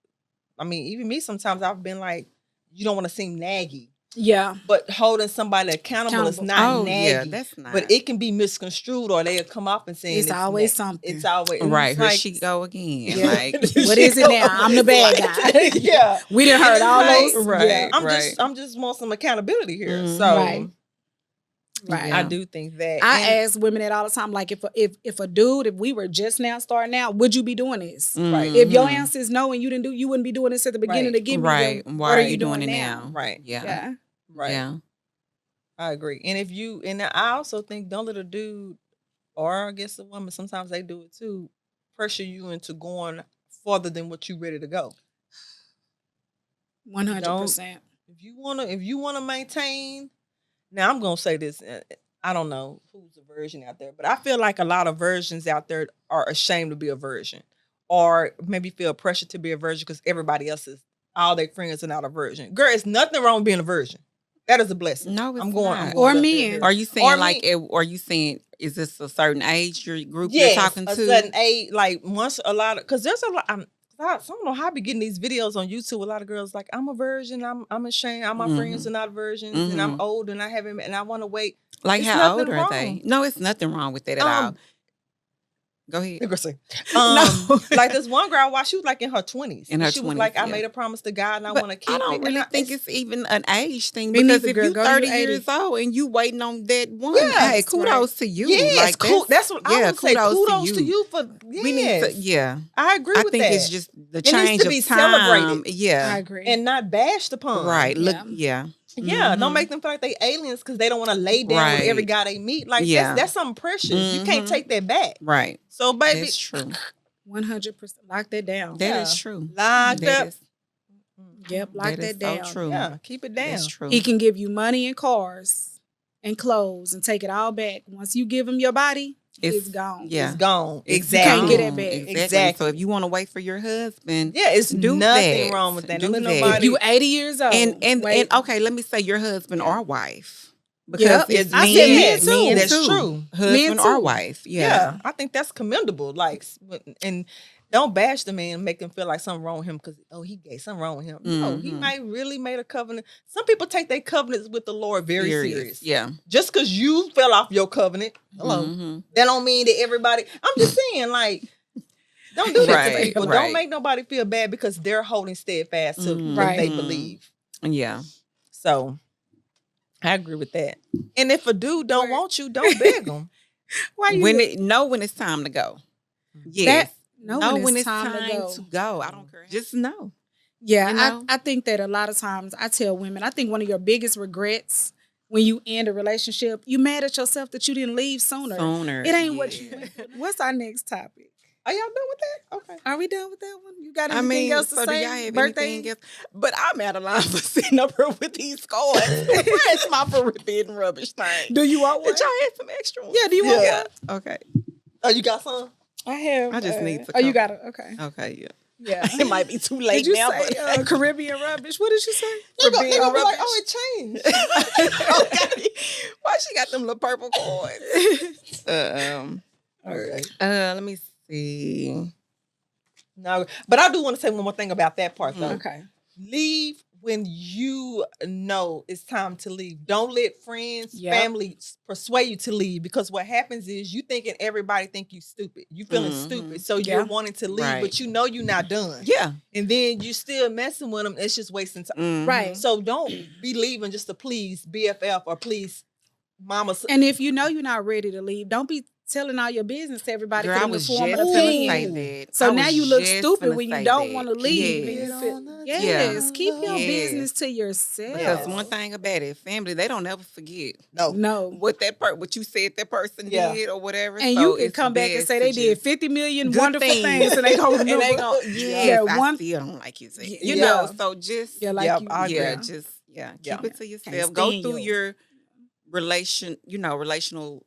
[SPEAKER 2] I mean, even me, sometimes I've been like, you don't want to seem naggy.
[SPEAKER 3] Yeah.
[SPEAKER 2] But holding somebody accountable is not naggy.
[SPEAKER 4] Yeah, that's not.
[SPEAKER 2] But it can be misconstrued, or they'll come up and say
[SPEAKER 3] It's always something.
[SPEAKER 2] It's always
[SPEAKER 4] right.
[SPEAKER 2] It's
[SPEAKER 4] Here
[SPEAKER 2] like,
[SPEAKER 4] she go again.
[SPEAKER 3] Yeah.
[SPEAKER 4] Like,
[SPEAKER 3] What is it now? I'm the bad guy.
[SPEAKER 2] Yeah,
[SPEAKER 3] We done heard all
[SPEAKER 2] like,
[SPEAKER 3] those.
[SPEAKER 4] right.
[SPEAKER 3] Yeah.
[SPEAKER 2] I'm just want some accountability here.
[SPEAKER 4] Mhm.
[SPEAKER 2] So
[SPEAKER 3] Right. Right.
[SPEAKER 2] I do think that.
[SPEAKER 3] I ask women that all the time, like if a dude, if we were just now starting out, would you be doing this?
[SPEAKER 2] Right.
[SPEAKER 3] If your answer is no and you wouldn't be doing this at the beginning to give me
[SPEAKER 4] right.
[SPEAKER 3] then
[SPEAKER 4] Why
[SPEAKER 3] what
[SPEAKER 4] are you doing it now?
[SPEAKER 2] Right.
[SPEAKER 4] Yeah.
[SPEAKER 3] Yeah.
[SPEAKER 2] Right.
[SPEAKER 4] Yeah.
[SPEAKER 2] I agree. And I also think don't let a dude, or I guess a woman, sometimes they do it too, pressure you into going farther than what you ready to go.
[SPEAKER 3] 100%.
[SPEAKER 2] If you wanna maintain. Now I'm gonna say this. I don't know who's a virgin out there, but I feel like a lot of virgins out there are ashamed to be a virgin, or maybe feel pressure to be a virgin because everybody else is, all their friends are not a virgin. Girl, it's nothing wrong with being a virgin. That is a blessing.
[SPEAKER 4] No, it's
[SPEAKER 2] I'm
[SPEAKER 4] not.
[SPEAKER 2] going
[SPEAKER 3] Or
[SPEAKER 2] up
[SPEAKER 3] men.
[SPEAKER 2] there.
[SPEAKER 4] Are you saying
[SPEAKER 2] Or
[SPEAKER 4] like?
[SPEAKER 2] me.
[SPEAKER 4] Are you saying is this a certain age your group
[SPEAKER 2] Yes,
[SPEAKER 4] you're talking
[SPEAKER 2] a
[SPEAKER 4] to?
[SPEAKER 2] certain age, like once a lot of, because there's a lot. I don't know how I be getting these videos on YouTube. A lot of girls like, I'm a virgin. I'm ashamed. All my friends are not virgins, and I'm old, and I haven't, and I want to wait.
[SPEAKER 4] Like,
[SPEAKER 2] It's
[SPEAKER 4] how old
[SPEAKER 2] nothing
[SPEAKER 4] are they?
[SPEAKER 2] wrong.
[SPEAKER 4] No, it's nothing wrong with that at all. Go ahead.
[SPEAKER 2] No. Like this one girl, she was like in her 20s.
[SPEAKER 4] In her
[SPEAKER 2] she was
[SPEAKER 4] 20s,
[SPEAKER 2] like, I
[SPEAKER 4] yeah.
[SPEAKER 2] made a promise to God and I
[SPEAKER 4] But
[SPEAKER 2] want to keep it.
[SPEAKER 4] I don't really
[SPEAKER 2] And
[SPEAKER 4] think it's even an age thing
[SPEAKER 3] Me
[SPEAKER 4] because
[SPEAKER 3] neither,
[SPEAKER 4] if
[SPEAKER 3] girl.
[SPEAKER 4] you're
[SPEAKER 3] Go to
[SPEAKER 4] 30
[SPEAKER 3] your 80.
[SPEAKER 4] years old and you waiting on that one,
[SPEAKER 2] Yes,
[SPEAKER 4] hey, kudos to you.
[SPEAKER 2] Yes,
[SPEAKER 4] like
[SPEAKER 2] cool. That's what I would say. Kudos to you for. Yes.
[SPEAKER 4] We need to, yeah.
[SPEAKER 2] I agree
[SPEAKER 4] I
[SPEAKER 2] with
[SPEAKER 4] think
[SPEAKER 2] that.
[SPEAKER 4] it's just the
[SPEAKER 2] It needs
[SPEAKER 4] change
[SPEAKER 2] to be
[SPEAKER 4] of time.
[SPEAKER 2] celebrated.
[SPEAKER 4] Yeah,
[SPEAKER 3] I agree.
[SPEAKER 2] And not bashed upon.
[SPEAKER 4] right.
[SPEAKER 3] Yeah.
[SPEAKER 4] Look, yeah.
[SPEAKER 2] Yeah, don't make them feel like they aliens because they don't want to lay down with every
[SPEAKER 4] Right.
[SPEAKER 2] guy they meet. Like
[SPEAKER 4] Yeah.
[SPEAKER 2] that's something precious. You can't take that back.
[SPEAKER 4] Right.
[SPEAKER 2] So baby,
[SPEAKER 4] That's true.
[SPEAKER 3] 100%. Lock that down.
[SPEAKER 4] That is true.
[SPEAKER 2] locked
[SPEAKER 4] That
[SPEAKER 2] up.
[SPEAKER 4] is-
[SPEAKER 3] Yep, lock
[SPEAKER 4] that is
[SPEAKER 3] that down.
[SPEAKER 4] so true.
[SPEAKER 2] Yeah, keep it down.
[SPEAKER 4] That's true.
[SPEAKER 3] He can give you money and cars and clothes and take it all back. Once you give him your body, it's gone.
[SPEAKER 4] Yeah.
[SPEAKER 2] It's gone.
[SPEAKER 4] It's
[SPEAKER 2] Exactly.
[SPEAKER 3] can't get that
[SPEAKER 4] gone.
[SPEAKER 3] back.
[SPEAKER 4] Exactly. So if you want to wait for your husband,
[SPEAKER 2] Yeah, it's
[SPEAKER 4] do
[SPEAKER 2] nothing
[SPEAKER 4] that.
[SPEAKER 2] wrong with that.
[SPEAKER 4] Do
[SPEAKER 2] Don't let
[SPEAKER 4] that.
[SPEAKER 2] nobody.
[SPEAKER 3] You 80 years old.
[SPEAKER 4] and
[SPEAKER 3] Wait.
[SPEAKER 4] okay, let me say your husband or wife. Because
[SPEAKER 3] Yep.
[SPEAKER 4] it's
[SPEAKER 3] I
[SPEAKER 4] men,
[SPEAKER 3] said men too.
[SPEAKER 4] men
[SPEAKER 2] That's
[SPEAKER 4] too.
[SPEAKER 2] true.
[SPEAKER 4] Husband
[SPEAKER 3] Men
[SPEAKER 4] or
[SPEAKER 3] too.
[SPEAKER 4] wife.
[SPEAKER 2] Yeah,
[SPEAKER 4] Yeah.
[SPEAKER 2] I think that's commendable. Like, and don't bash the man and make him feel like something wrong with him because he gay, something wrong with him. No, he might really made a covenant. Some people take their covenants with the Lord very serious.
[SPEAKER 4] Yeah.
[SPEAKER 2] Just because you fell off your covenant, that don't mean that everybody. I'm just saying, like, don't do that to
[SPEAKER 4] Right,
[SPEAKER 2] people.
[SPEAKER 4] right.
[SPEAKER 2] Don't make nobody feel bad because they're holding steadfast to what they believe.
[SPEAKER 4] Yeah.
[SPEAKER 2] So, I agree with that. And if a dude don't want you, don't beg him.
[SPEAKER 3] Why you
[SPEAKER 4] When it's time to go. Yes.
[SPEAKER 3] know
[SPEAKER 4] when it's time to go. I don't care. Just know.
[SPEAKER 3] Yeah,
[SPEAKER 4] You know?
[SPEAKER 3] I think that a lot of times I tell women, I think one of your biggest regrets when you end a relationship, you mad at yourself that you didn't leave sooner. It ain't what you went for. What's our next topic?
[SPEAKER 2] Are y'all done with that? Okay.
[SPEAKER 3] Are we done with that one? You got anything else to
[SPEAKER 4] so
[SPEAKER 3] say?
[SPEAKER 4] do y'all have
[SPEAKER 3] Birthday?
[SPEAKER 4] anything else? But I'm at a line for sitting up here with these scores. Where's my forbidden rubbish thing?
[SPEAKER 3] Do you want one?
[SPEAKER 4] Did y'all have some extra ones?
[SPEAKER 3] Yeah, do you want
[SPEAKER 4] one? Okay.
[SPEAKER 2] Oh, you got some?
[SPEAKER 3] I have.
[SPEAKER 4] I just need to
[SPEAKER 3] Oh, you
[SPEAKER 4] come.
[SPEAKER 3] got it. Okay.
[SPEAKER 4] Okay, yeah.
[SPEAKER 3] Yeah.
[SPEAKER 4] It might be too late
[SPEAKER 3] Did you
[SPEAKER 4] now,
[SPEAKER 3] say
[SPEAKER 4] but
[SPEAKER 3] Caribbean rubbish? What did you say?
[SPEAKER 2] They're gonna
[SPEAKER 3] Forbidden
[SPEAKER 2] be like,
[SPEAKER 3] rubbish.
[SPEAKER 2] oh, it changed.
[SPEAKER 4] okay. Why she got them little purple cards?
[SPEAKER 2] Okay.
[SPEAKER 4] Let me see.
[SPEAKER 2] No, but I do want to say one more thing about that part though.
[SPEAKER 3] Okay.
[SPEAKER 2] Leave when you know it's time to leave. Don't let friends,
[SPEAKER 3] Yep.
[SPEAKER 2] family persuade you to leave because what happens is you thinking everybody think you stupid. You feeling stupid, so you're wanting to leave,
[SPEAKER 4] Right.
[SPEAKER 2] but you know you're not done.
[SPEAKER 4] Yeah.
[SPEAKER 2] And then you still messing with them. It's just wasting time.
[SPEAKER 3] Right.
[SPEAKER 2] So don't be leaving just to please BFF or please mama.
[SPEAKER 3] And if you know you're not ready to leave, don't be telling all your business to everybody
[SPEAKER 4] Girl,
[SPEAKER 3] for
[SPEAKER 4] I
[SPEAKER 3] them to
[SPEAKER 4] was
[SPEAKER 3] form
[SPEAKER 4] just
[SPEAKER 3] an
[SPEAKER 4] gonna
[SPEAKER 3] opinion.
[SPEAKER 4] say that.
[SPEAKER 3] So
[SPEAKER 4] I
[SPEAKER 3] now
[SPEAKER 4] was
[SPEAKER 3] you look
[SPEAKER 4] just
[SPEAKER 3] stupid
[SPEAKER 4] gonna
[SPEAKER 3] when you
[SPEAKER 4] say
[SPEAKER 3] don't
[SPEAKER 4] that.
[SPEAKER 3] want to leave.
[SPEAKER 4] Yes.
[SPEAKER 3] Yes, keep your
[SPEAKER 4] Yes.
[SPEAKER 3] business to yourself.
[SPEAKER 4] Because one thing about it, family, they don't ever forget
[SPEAKER 3] No.
[SPEAKER 4] what what you said that person did or whatever.
[SPEAKER 3] And
[SPEAKER 4] so
[SPEAKER 3] you can
[SPEAKER 4] it's
[SPEAKER 3] come back and
[SPEAKER 4] best
[SPEAKER 3] say
[SPEAKER 4] to
[SPEAKER 3] they did
[SPEAKER 4] just
[SPEAKER 3] 50 million
[SPEAKER 4] good
[SPEAKER 3] wonderful things and they gonna remember.
[SPEAKER 4] yes, I
[SPEAKER 3] one-
[SPEAKER 4] still don't like you say.
[SPEAKER 3] Yeah.
[SPEAKER 4] You know, so just
[SPEAKER 3] Yeah, like you.
[SPEAKER 2] I agree.
[SPEAKER 4] keep it to yourself.
[SPEAKER 3] Can't
[SPEAKER 4] Go
[SPEAKER 3] stand
[SPEAKER 4] through
[SPEAKER 3] you.
[SPEAKER 4] your relational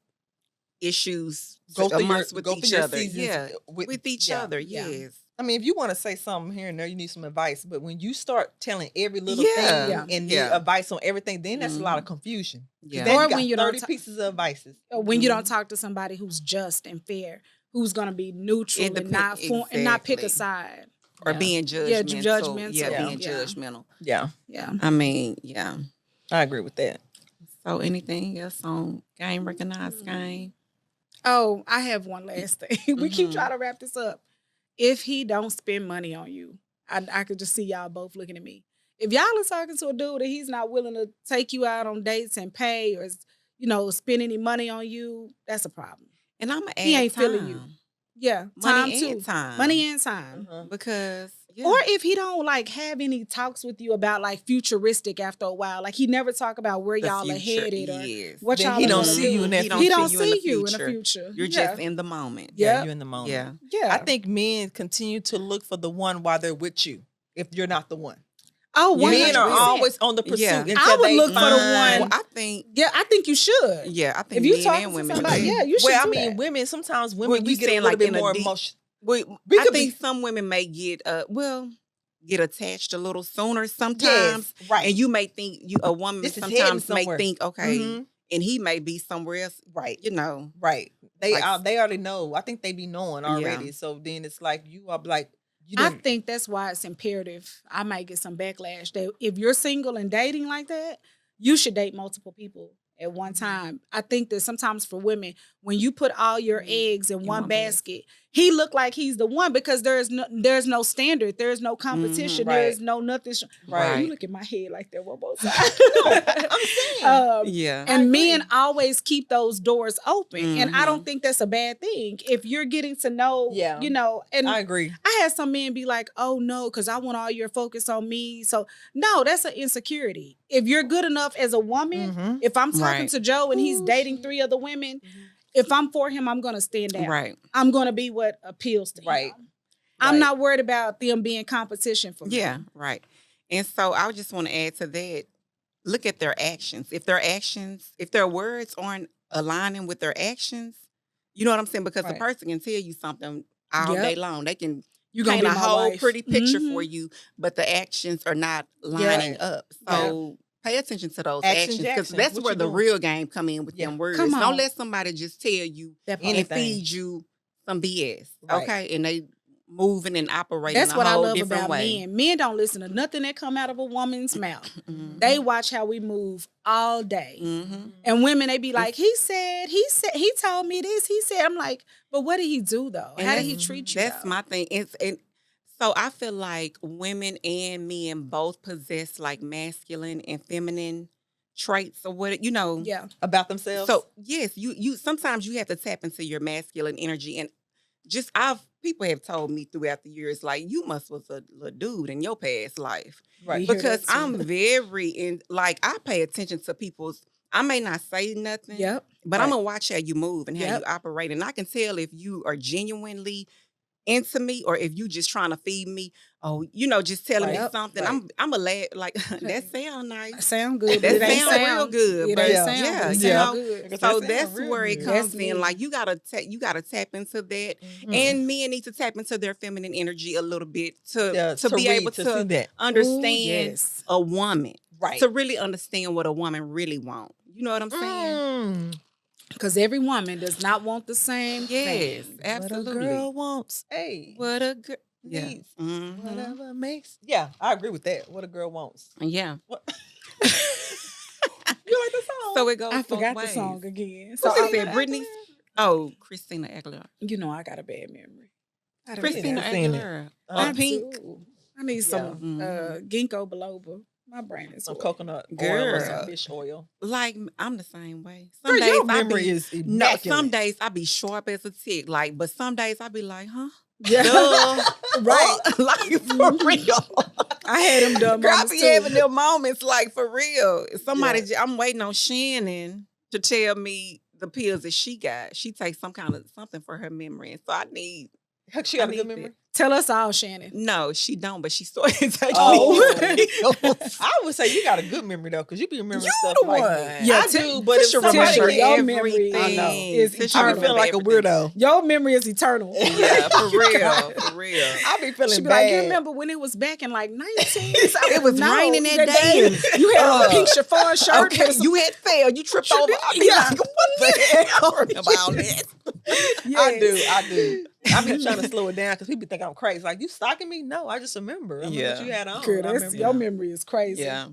[SPEAKER 4] issues
[SPEAKER 2] Go through
[SPEAKER 4] amongst
[SPEAKER 2] go
[SPEAKER 4] with
[SPEAKER 2] through
[SPEAKER 4] each
[SPEAKER 2] your
[SPEAKER 4] other.
[SPEAKER 2] seasons
[SPEAKER 4] Yeah, with each other.
[SPEAKER 3] Yeah.
[SPEAKER 4] Yes.
[SPEAKER 2] I mean, if you want to say something here and there, you need some advice. But when you start telling every little
[SPEAKER 4] Yeah.
[SPEAKER 2] thing
[SPEAKER 3] Yeah.
[SPEAKER 2] and
[SPEAKER 4] Yeah.
[SPEAKER 2] need advice on everything, then that's a lot of confusion.
[SPEAKER 4] Yeah.
[SPEAKER 2] Then
[SPEAKER 3] Or
[SPEAKER 2] you got
[SPEAKER 3] when you don't
[SPEAKER 2] 30
[SPEAKER 3] ta-
[SPEAKER 2] pieces of advices.
[SPEAKER 3] When you don't talk to somebody who's just and fair, who's gonna be neutral and not pick a
[SPEAKER 4] Exactly.
[SPEAKER 3] side.
[SPEAKER 4] Or
[SPEAKER 2] Yeah.
[SPEAKER 4] being judgmental.
[SPEAKER 3] Yeah, judgmental.
[SPEAKER 4] Yeah,
[SPEAKER 2] Yeah.
[SPEAKER 4] being judgmental.
[SPEAKER 2] Yeah,
[SPEAKER 3] Yeah.
[SPEAKER 4] I mean, yeah.
[SPEAKER 2] I agree with that.
[SPEAKER 4] So anything else on game, recognized game?
[SPEAKER 3] Oh, I have one last thing. We keep trying to wrap this up. If he don't spend money on you, I could just see y'all both looking at me. If y'all are talking to a dude and he's not willing to take you out on dates and pay or spend any money on you, that's a problem.
[SPEAKER 4] And I'm gonna add
[SPEAKER 3] He ain't
[SPEAKER 4] time.
[SPEAKER 3] feeling you. Yeah,
[SPEAKER 4] Money
[SPEAKER 3] time
[SPEAKER 4] and
[SPEAKER 3] too.
[SPEAKER 4] time.
[SPEAKER 3] Money and time.
[SPEAKER 4] Because
[SPEAKER 3] Or if he don't have any talks with you about futuristic after a while, he never talk about where
[SPEAKER 4] the
[SPEAKER 3] y'all are
[SPEAKER 4] future,
[SPEAKER 3] headed or
[SPEAKER 4] yes.
[SPEAKER 3] what
[SPEAKER 2] Then
[SPEAKER 3] y'all
[SPEAKER 2] he
[SPEAKER 3] are
[SPEAKER 2] don't
[SPEAKER 3] gonna
[SPEAKER 2] see
[SPEAKER 3] do.
[SPEAKER 2] you in that
[SPEAKER 3] He don't
[SPEAKER 4] future.
[SPEAKER 3] see you in the future.
[SPEAKER 4] You're just in the moment.
[SPEAKER 2] Yeah,
[SPEAKER 3] Yep.
[SPEAKER 2] you're in the moment.
[SPEAKER 4] Yeah.
[SPEAKER 3] Yeah.
[SPEAKER 2] I think men continue to look for the one while they're with you. If you're not the one,
[SPEAKER 3] Oh,
[SPEAKER 2] men are
[SPEAKER 3] 100%.
[SPEAKER 2] always on the pursuit.
[SPEAKER 4] Yeah.
[SPEAKER 2] Until
[SPEAKER 3] I would
[SPEAKER 2] they
[SPEAKER 3] look for the
[SPEAKER 2] find-
[SPEAKER 3] one.
[SPEAKER 4] Well, I think
[SPEAKER 3] I think you should.
[SPEAKER 4] I think
[SPEAKER 3] If you
[SPEAKER 4] men
[SPEAKER 3] talking
[SPEAKER 4] and
[SPEAKER 3] to
[SPEAKER 4] women.
[SPEAKER 3] somebody,
[SPEAKER 4] do.
[SPEAKER 3] you should.
[SPEAKER 2] Well, I
[SPEAKER 3] do
[SPEAKER 2] mean,
[SPEAKER 3] that.
[SPEAKER 2] women. Sometimes women
[SPEAKER 4] Well,
[SPEAKER 2] we
[SPEAKER 4] you
[SPEAKER 2] get a
[SPEAKER 4] saying
[SPEAKER 2] little bit
[SPEAKER 4] in a
[SPEAKER 2] more
[SPEAKER 4] deep-
[SPEAKER 2] emotional.
[SPEAKER 4] I
[SPEAKER 2] could
[SPEAKER 4] think
[SPEAKER 2] be-
[SPEAKER 4] some women may get get attached a little sooner sometimes.
[SPEAKER 2] Yes, right.
[SPEAKER 4] And you may think a woman
[SPEAKER 2] This is heading
[SPEAKER 4] sometimes may
[SPEAKER 2] somewhere.
[SPEAKER 4] think, okay,
[SPEAKER 2] Mhm.
[SPEAKER 4] and he may be somewhere else.
[SPEAKER 2] Right.
[SPEAKER 4] Right.
[SPEAKER 2] They
[SPEAKER 4] Like-
[SPEAKER 2] they already know. I think they be knowing already.
[SPEAKER 4] Yeah.
[SPEAKER 2] So then it's like you are like you
[SPEAKER 3] I
[SPEAKER 2] didn't.
[SPEAKER 3] think that's why it's imperative. I might get some backlash that if you're single and dating like that, you should date multiple people at one time. I think that sometimes for women, when you put all your eggs in one basket, he look like he's the one because there's no standard, there's no competition,
[SPEAKER 2] right.
[SPEAKER 3] there's no nothing.
[SPEAKER 2] Right.
[SPEAKER 3] You look at my head like that one more time.
[SPEAKER 2] I'm saying.
[SPEAKER 4] Yeah.
[SPEAKER 3] And
[SPEAKER 2] agree.
[SPEAKER 3] men always keep those doors open. And I
[SPEAKER 4] Mhm.
[SPEAKER 3] don't think that's a bad thing. If you're getting to know,
[SPEAKER 2] Yeah.
[SPEAKER 3] and
[SPEAKER 2] I agree.
[SPEAKER 3] I had some men be like, oh no, because I want all your focus on me. So no, that's an insecurity. If you're good enough as a woman,
[SPEAKER 2] Mhm.
[SPEAKER 3] if I'm talking
[SPEAKER 4] Right.
[SPEAKER 3] to Joe and he's dating 3 other women, if I'm for him, I'm gonna stand out.
[SPEAKER 4] Right.
[SPEAKER 3] I'm gonna be what appeals to
[SPEAKER 2] Right.
[SPEAKER 3] him. I'm
[SPEAKER 2] Right.
[SPEAKER 3] not worried about them being competition for me.
[SPEAKER 4] Yeah, right. And so I just want to add to that, look at their actions. If their words aren't aligning with their actions, you know what I'm saying? Because
[SPEAKER 3] Right.
[SPEAKER 4] a person can tell you something all
[SPEAKER 3] Yep.
[SPEAKER 4] day long. They can
[SPEAKER 3] You're gonna
[SPEAKER 4] paint
[SPEAKER 3] be
[SPEAKER 4] a
[SPEAKER 3] my
[SPEAKER 4] whole
[SPEAKER 3] wife.
[SPEAKER 4] pretty picture
[SPEAKER 3] Mhm.
[SPEAKER 4] for you, but the actions are not lining up. So pay attention to those
[SPEAKER 2] Actions,
[SPEAKER 4] actions because
[SPEAKER 2] actions.
[SPEAKER 4] that's
[SPEAKER 2] What
[SPEAKER 4] where
[SPEAKER 2] you
[SPEAKER 4] the
[SPEAKER 2] doing?
[SPEAKER 4] real game come in with
[SPEAKER 2] Yeah.
[SPEAKER 4] them words.
[SPEAKER 3] Come on.
[SPEAKER 4] Don't let somebody just tell you
[SPEAKER 3] That part.
[SPEAKER 4] and
[SPEAKER 2] Anything.
[SPEAKER 4] feed you some BS.
[SPEAKER 2] Right.
[SPEAKER 4] Okay, and they moving and operating
[SPEAKER 3] That's
[SPEAKER 4] a
[SPEAKER 3] what I
[SPEAKER 4] whole
[SPEAKER 3] love
[SPEAKER 4] different
[SPEAKER 3] about
[SPEAKER 4] way.
[SPEAKER 3] men. Men don't listen to nothing that come out of a woman's mouth.
[SPEAKER 4] Mhm.
[SPEAKER 3] They watch how we move all day.
[SPEAKER 4] Mhm.
[SPEAKER 3] And women, they be like, he told me this. He said, I'm like, but what did he do though?
[SPEAKER 4] And
[SPEAKER 3] How did he
[SPEAKER 4] that's-
[SPEAKER 3] treat you?
[SPEAKER 4] That's
[SPEAKER 3] though?
[SPEAKER 4] my thing. So I feel like women and men both possess like masculine and feminine traits or what
[SPEAKER 3] Yeah.
[SPEAKER 2] About themselves.
[SPEAKER 4] So yes, you sometimes you have to tap into your masculine energy and people have told me throughout the years like you was a little dude in your past life
[SPEAKER 2] right.
[SPEAKER 3] We hear
[SPEAKER 4] because
[SPEAKER 3] that too.
[SPEAKER 4] I'm very I pay attention to people's. I may not say nothing.
[SPEAKER 3] Yep.
[SPEAKER 4] But
[SPEAKER 2] Right.
[SPEAKER 4] I'm gonna watch how you move and how
[SPEAKER 3] Yep.
[SPEAKER 4] you operate, and I can tell if you are genuinely into me or if you just trying to feed me. Oh, just telling
[SPEAKER 3] Right.
[SPEAKER 4] me
[SPEAKER 3] Yep.
[SPEAKER 4] something.
[SPEAKER 2] Right.
[SPEAKER 4] I'm a lad like that sound nice.
[SPEAKER 3] Sound good, but
[SPEAKER 4] That
[SPEAKER 3] it ain't
[SPEAKER 4] sound real
[SPEAKER 3] sound
[SPEAKER 4] good,
[SPEAKER 3] It
[SPEAKER 4] but
[SPEAKER 3] ain't
[SPEAKER 2] yeah.
[SPEAKER 3] sound,
[SPEAKER 4] yeah,
[SPEAKER 3] but it
[SPEAKER 4] you
[SPEAKER 3] sound
[SPEAKER 4] know,
[SPEAKER 3] good.
[SPEAKER 2] Because
[SPEAKER 4] So
[SPEAKER 2] that
[SPEAKER 4] that's
[SPEAKER 2] sound real
[SPEAKER 4] where it
[SPEAKER 2] good.
[SPEAKER 4] comes
[SPEAKER 3] That's
[SPEAKER 4] in.
[SPEAKER 3] me.
[SPEAKER 4] Like you gotta tap into that,
[SPEAKER 2] Mhm.
[SPEAKER 4] and men need to tap into their feminine energy a little bit
[SPEAKER 2] Yeah,
[SPEAKER 4] to be
[SPEAKER 2] read,
[SPEAKER 4] able
[SPEAKER 2] to
[SPEAKER 4] to
[SPEAKER 2] see that.
[SPEAKER 4] understand
[SPEAKER 3] Ooh, yes.
[SPEAKER 4] a woman,
[SPEAKER 2] Right.
[SPEAKER 4] to really understand what a woman really wants. You know what I'm saying?
[SPEAKER 3] Because every woman does not want the same
[SPEAKER 4] Yes,
[SPEAKER 3] thing.
[SPEAKER 4] absolutely.
[SPEAKER 2] What a girl wants. Hey.
[SPEAKER 4] What a good
[SPEAKER 2] Needs.
[SPEAKER 4] Mhm.
[SPEAKER 2] Whatever makes. Yeah, I agree with that. What a girl wants.
[SPEAKER 4] Yeah.
[SPEAKER 2] What? You like the song?
[SPEAKER 4] So it goes.
[SPEAKER 3] I
[SPEAKER 4] both
[SPEAKER 3] forgot the
[SPEAKER 4] ways.
[SPEAKER 3] song again.
[SPEAKER 4] So
[SPEAKER 3] So
[SPEAKER 4] I said Britney. Oh, Christina Aguilera.
[SPEAKER 3] I got a bad memory. I done
[SPEAKER 4] Christina
[SPEAKER 3] forgot.
[SPEAKER 2] seen it.
[SPEAKER 4] Aguilera.
[SPEAKER 3] I
[SPEAKER 4] Pink.
[SPEAKER 3] do. I need some ginkgo biloba. My brain is
[SPEAKER 2] Some
[SPEAKER 3] wet.
[SPEAKER 2] coconut oil or
[SPEAKER 4] Girl.
[SPEAKER 2] some fish oil.
[SPEAKER 4] Like I'm the same way.
[SPEAKER 2] Girl,
[SPEAKER 4] Some
[SPEAKER 2] your
[SPEAKER 4] days I
[SPEAKER 2] memory
[SPEAKER 4] be
[SPEAKER 2] is
[SPEAKER 4] no.
[SPEAKER 2] immaculate.
[SPEAKER 4] Some days I be sharp as a tick. Like, but some days I be like, huh?
[SPEAKER 3] Yeah.
[SPEAKER 4] Duh.
[SPEAKER 3] Right.
[SPEAKER 4] Like for real.
[SPEAKER 3] I had them dumb
[SPEAKER 4] Girl, I
[SPEAKER 3] moments
[SPEAKER 4] be
[SPEAKER 3] too.
[SPEAKER 4] having them moments like for real. Somebody,
[SPEAKER 2] Yeah.
[SPEAKER 4] I'm waiting on Shannon to tell me the pills that she got. She takes something for her memory, and so I need
[SPEAKER 2] She got
[SPEAKER 4] I
[SPEAKER 2] a good
[SPEAKER 4] need
[SPEAKER 2] memory.
[SPEAKER 3] Tell us all, Shannon.
[SPEAKER 4] No, she don't, but she started taking
[SPEAKER 2] Oh.
[SPEAKER 4] these
[SPEAKER 2] I would say you got a good memory though, because you be remembering
[SPEAKER 4] You
[SPEAKER 2] stuff
[SPEAKER 4] the
[SPEAKER 2] like
[SPEAKER 4] one.
[SPEAKER 2] me.
[SPEAKER 3] Yeah,
[SPEAKER 2] I do, but if
[SPEAKER 4] Tisha
[SPEAKER 2] somebody
[SPEAKER 3] remember
[SPEAKER 2] get
[SPEAKER 3] your memory
[SPEAKER 2] I know.
[SPEAKER 3] is
[SPEAKER 4] Tisha
[SPEAKER 2] I be
[SPEAKER 3] eternal.
[SPEAKER 2] feeling like a
[SPEAKER 4] remember
[SPEAKER 2] weirdo.
[SPEAKER 3] Your memory is eternal.
[SPEAKER 4] Yeah, for real, for real.
[SPEAKER 2] I be
[SPEAKER 3] She
[SPEAKER 2] feeling
[SPEAKER 3] be
[SPEAKER 2] bad.
[SPEAKER 3] like, you remember when it was back in like 19?
[SPEAKER 4] It was raining that day.
[SPEAKER 3] And you had a pink chiffon shirt.
[SPEAKER 4] Okay,
[SPEAKER 3] with some-
[SPEAKER 4] you had failed. You tripped over. I be
[SPEAKER 3] Yeah.
[SPEAKER 4] like, what the hell? I remember all that.
[SPEAKER 2] I do. I be trying to slow it down because people think I'm crazy. Like, you stalking me? No, I just remember. I remember what
[SPEAKER 4] Yeah.
[SPEAKER 2] you had on.
[SPEAKER 3] Girl,
[SPEAKER 2] I
[SPEAKER 3] that's,
[SPEAKER 2] remember.
[SPEAKER 3] your memory is crazy.
[SPEAKER 4] Yeah.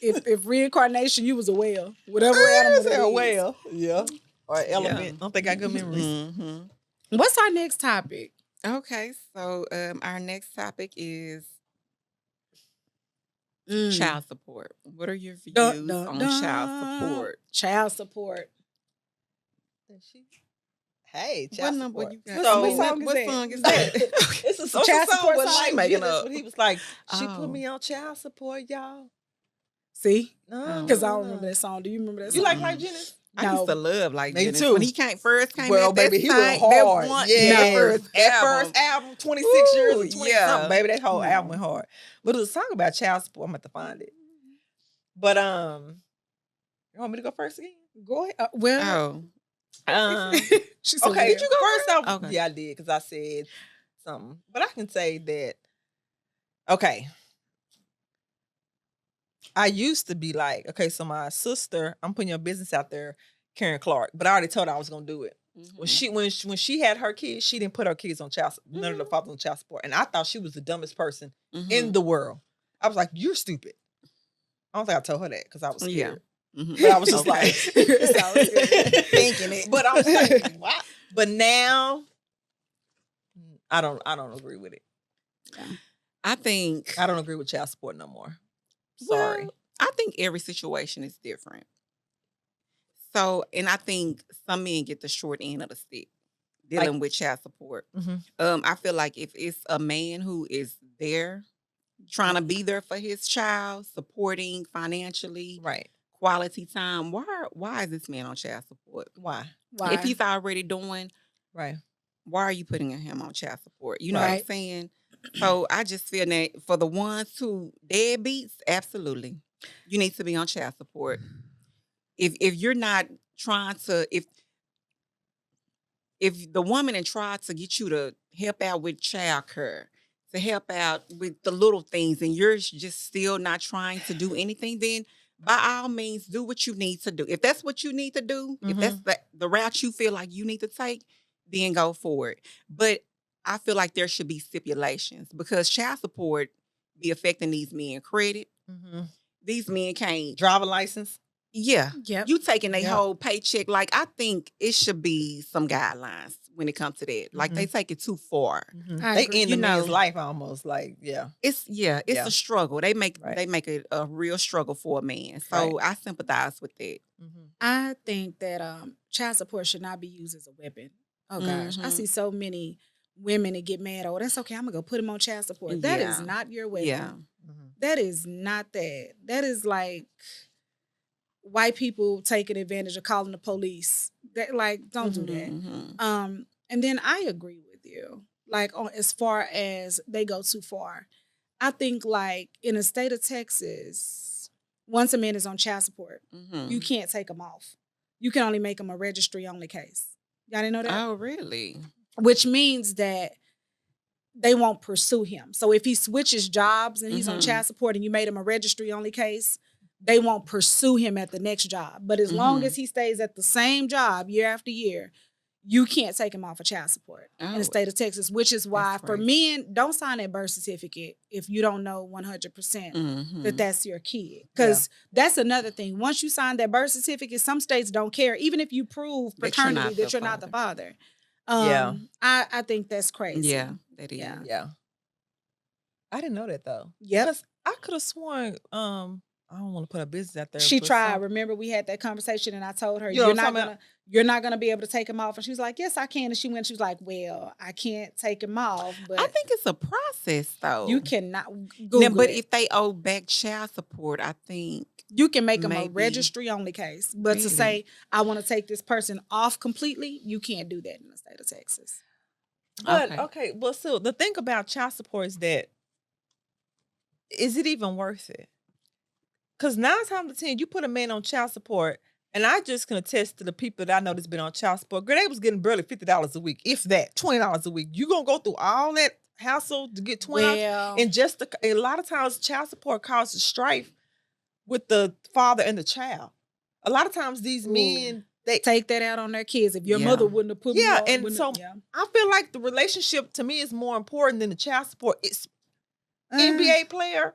[SPEAKER 3] If reincarnation, you was a whale. Whatever animal that is.
[SPEAKER 2] Well, yeah. Or an element.
[SPEAKER 4] Yeah.
[SPEAKER 2] I don't think I got good memories.
[SPEAKER 4] Mm-hmm.
[SPEAKER 3] What's our next topic?
[SPEAKER 4] Okay, so our next topic is
[SPEAKER 3] Mm.
[SPEAKER 4] child support. What are your views
[SPEAKER 3] Dun, dun,
[SPEAKER 4] on
[SPEAKER 3] dun.
[SPEAKER 4] child support?
[SPEAKER 3] Child support.
[SPEAKER 2] Hey,
[SPEAKER 4] What
[SPEAKER 2] child
[SPEAKER 4] number
[SPEAKER 2] support.
[SPEAKER 4] you got?
[SPEAKER 2] So,
[SPEAKER 3] what song is
[SPEAKER 4] what
[SPEAKER 3] that?
[SPEAKER 4] song is that?
[SPEAKER 2] it's a
[SPEAKER 3] Child
[SPEAKER 2] social song
[SPEAKER 3] support
[SPEAKER 2] with
[SPEAKER 3] song?
[SPEAKER 2] Mike
[SPEAKER 4] Making
[SPEAKER 2] Dennis,
[SPEAKER 4] up.
[SPEAKER 2] but he was like, she
[SPEAKER 4] Oh.
[SPEAKER 2] put me on child support, y'all.
[SPEAKER 3] See?
[SPEAKER 2] No,
[SPEAKER 3] Because I don't remember that song. Do you remember that song?
[SPEAKER 2] You like Mike Dennis?
[SPEAKER 4] I used to love like
[SPEAKER 2] Me
[SPEAKER 4] Dennis.
[SPEAKER 2] too.
[SPEAKER 4] When he first came
[SPEAKER 2] Well,
[SPEAKER 4] out, that
[SPEAKER 2] baby, he
[SPEAKER 4] side-
[SPEAKER 2] went
[SPEAKER 4] that
[SPEAKER 2] hard.
[SPEAKER 4] one-
[SPEAKER 2] Yeah,
[SPEAKER 4] that
[SPEAKER 2] first album, 26 years
[SPEAKER 4] Ooh,
[SPEAKER 2] and 20
[SPEAKER 4] yeah.
[SPEAKER 2] something, baby. That whole
[SPEAKER 3] No.
[SPEAKER 2] album went hard. But it was a song about child support. I'm about to find it. But you want me to go first again?
[SPEAKER 3] Go ahead. Well,
[SPEAKER 4] Oh,
[SPEAKER 3] she said,
[SPEAKER 2] Okay,
[SPEAKER 3] well.
[SPEAKER 2] did you go first?
[SPEAKER 4] Okay.
[SPEAKER 2] Yeah, I did because I said something. But I can say that. Okay. I used to be like, okay, so my sister, I'm putting your business out there, Karen Clark, but I already told her I was gonna do it.
[SPEAKER 4] Mhm.
[SPEAKER 2] When she had her kids, she didn't put her kids on child support, none of the fathers on child support, and I thought she was the dumbest person
[SPEAKER 4] Mhm.
[SPEAKER 2] in the world. I was like, you're stupid. I don't think I told her that because I was
[SPEAKER 4] Yeah.
[SPEAKER 2] scared.
[SPEAKER 4] Mhm.
[SPEAKER 2] But I was just
[SPEAKER 4] Okay.
[SPEAKER 2] like,
[SPEAKER 4] Thinking it.
[SPEAKER 2] But I was like, what? But now, I don't agree with it.
[SPEAKER 4] I think
[SPEAKER 2] I don't agree with child support no more. Sorry.
[SPEAKER 4] Well, I think every situation is different. So, and I think some men get the short end of the stick dealing with child support.
[SPEAKER 2] Mhm.
[SPEAKER 4] I feel like if it's a man who is there, trying to be there for his child, supporting financially,
[SPEAKER 2] Right.
[SPEAKER 4] quality time, why is this man on child support?
[SPEAKER 2] Why?
[SPEAKER 3] Why?
[SPEAKER 4] If he's already doing,
[SPEAKER 2] Right.
[SPEAKER 4] why are you putting him on child support? You know what I'm
[SPEAKER 3] Right.
[SPEAKER 4] saying? So I just feel that for the ones who deadbeats, absolutely, you need to be on child support. If you're not trying to, if the woman and tried to get you to help out with childcare, to help out with the little things, and you're just still not trying to do anything, then by all means, do what you need to do. If that's what you need to do, if that's the route you feel like you need to take, then go for it. But I feel like there should be stipulations because child support be affecting these men credit.
[SPEAKER 2] Mm-hmm.
[SPEAKER 4] These men can't.
[SPEAKER 2] Driver license.
[SPEAKER 4] Yeah.
[SPEAKER 3] Yep.
[SPEAKER 4] You taking a
[SPEAKER 2] Yep.
[SPEAKER 4] whole paycheck. Like, I think it should be some guidelines when it comes to that. Like, they take it too far.
[SPEAKER 3] I
[SPEAKER 2] They
[SPEAKER 3] agree.
[SPEAKER 2] end the
[SPEAKER 4] You
[SPEAKER 2] man's
[SPEAKER 4] know.
[SPEAKER 2] life almost. Like, yeah.
[SPEAKER 4] It's
[SPEAKER 2] Yeah.
[SPEAKER 4] a struggle. They make
[SPEAKER 2] Right.
[SPEAKER 4] it a real struggle for a man. So I sympathize with that.
[SPEAKER 2] Mm-hmm.
[SPEAKER 3] I think that child support should not be used as a weapon. Oh gosh, I
[SPEAKER 4] Mhm.
[SPEAKER 3] see so many women that get mad. Oh, that's okay. I'm gonna go put him on child support. That is
[SPEAKER 4] Yeah.
[SPEAKER 3] not your weapon.
[SPEAKER 4] Yeah.
[SPEAKER 3] That is not that. That is like white people taking advantage of calling the police. That like don't do that.
[SPEAKER 4] Mhm.
[SPEAKER 3] And then I agree with you. Like on as far as they go too far. I think like in the state of Texas, once a man is on child support,
[SPEAKER 4] Mhm.
[SPEAKER 3] you can't take him off. You can only make him a registry only case. Y'all didn't know that?
[SPEAKER 4] Oh, really?
[SPEAKER 3] Which means that they won't pursue him. So if he switches jobs and he's on
[SPEAKER 4] Mhm.
[SPEAKER 3] child support and you made him a registry only case, they won't pursue him at the next job. But as long
[SPEAKER 4] Mhm.
[SPEAKER 3] as he stays at the same job year after year, you can't take him off of child support in
[SPEAKER 4] Oh,
[SPEAKER 3] the state of Texas, which is why
[SPEAKER 4] that's
[SPEAKER 3] for
[SPEAKER 4] crazy.
[SPEAKER 3] men, don't sign that birth certificate if you don't know 100%
[SPEAKER 4] Mhm.
[SPEAKER 3] that that's your kid. Because that's another thing. Once you sign that birth certificate, some states don't care, even if you prove
[SPEAKER 4] That you're
[SPEAKER 3] paternity
[SPEAKER 4] not
[SPEAKER 3] that
[SPEAKER 4] the
[SPEAKER 3] you're not the father.
[SPEAKER 2] Yeah.
[SPEAKER 3] I think that's crazy.
[SPEAKER 4] Yeah, that is.
[SPEAKER 3] Yeah.
[SPEAKER 2] Yeah. I didn't know that though.
[SPEAKER 3] Yep.
[SPEAKER 2] Because I could have sworn, I don't want to put a business out there.
[SPEAKER 3] She
[SPEAKER 2] but
[SPEAKER 3] tried.
[SPEAKER 2] some-
[SPEAKER 3] Remember, we had that conversation, and I told her,
[SPEAKER 2] You know
[SPEAKER 3] "You're
[SPEAKER 2] what I'm
[SPEAKER 3] not
[SPEAKER 2] talking
[SPEAKER 3] you're not gonna be able to take him off." And she was like, "Yes, I can." And she went. She was like, "Well, I can't take him off, but
[SPEAKER 4] I think it's a process, though.
[SPEAKER 3] you cannot Google
[SPEAKER 4] Now, but
[SPEAKER 3] it.
[SPEAKER 4] if they owe back child support, I think
[SPEAKER 3] You can make them a
[SPEAKER 4] maybe-
[SPEAKER 3] registry only case, but to
[SPEAKER 4] Really?
[SPEAKER 3] say I want to take this person off completely, you can't do that in the state of Texas.
[SPEAKER 2] But okay, well, so the thing about child support is that is it even worth it? Because 9 times out of 10, you put a man on child support, and I just can attest to the people that I know that's been on child support. Girl, they was getting barely $50 a week, if that, $20 a week. You gonna go through all that hassle to get $20?
[SPEAKER 3] Well,
[SPEAKER 2] And just a lot of times, child support causes strife with the father and the child. A lot of times, these men they
[SPEAKER 3] take that out on their kids. If your mother wouldn't have put me on,
[SPEAKER 2] and so I feel like the relationship to me is more important than the child support. It's NBA player.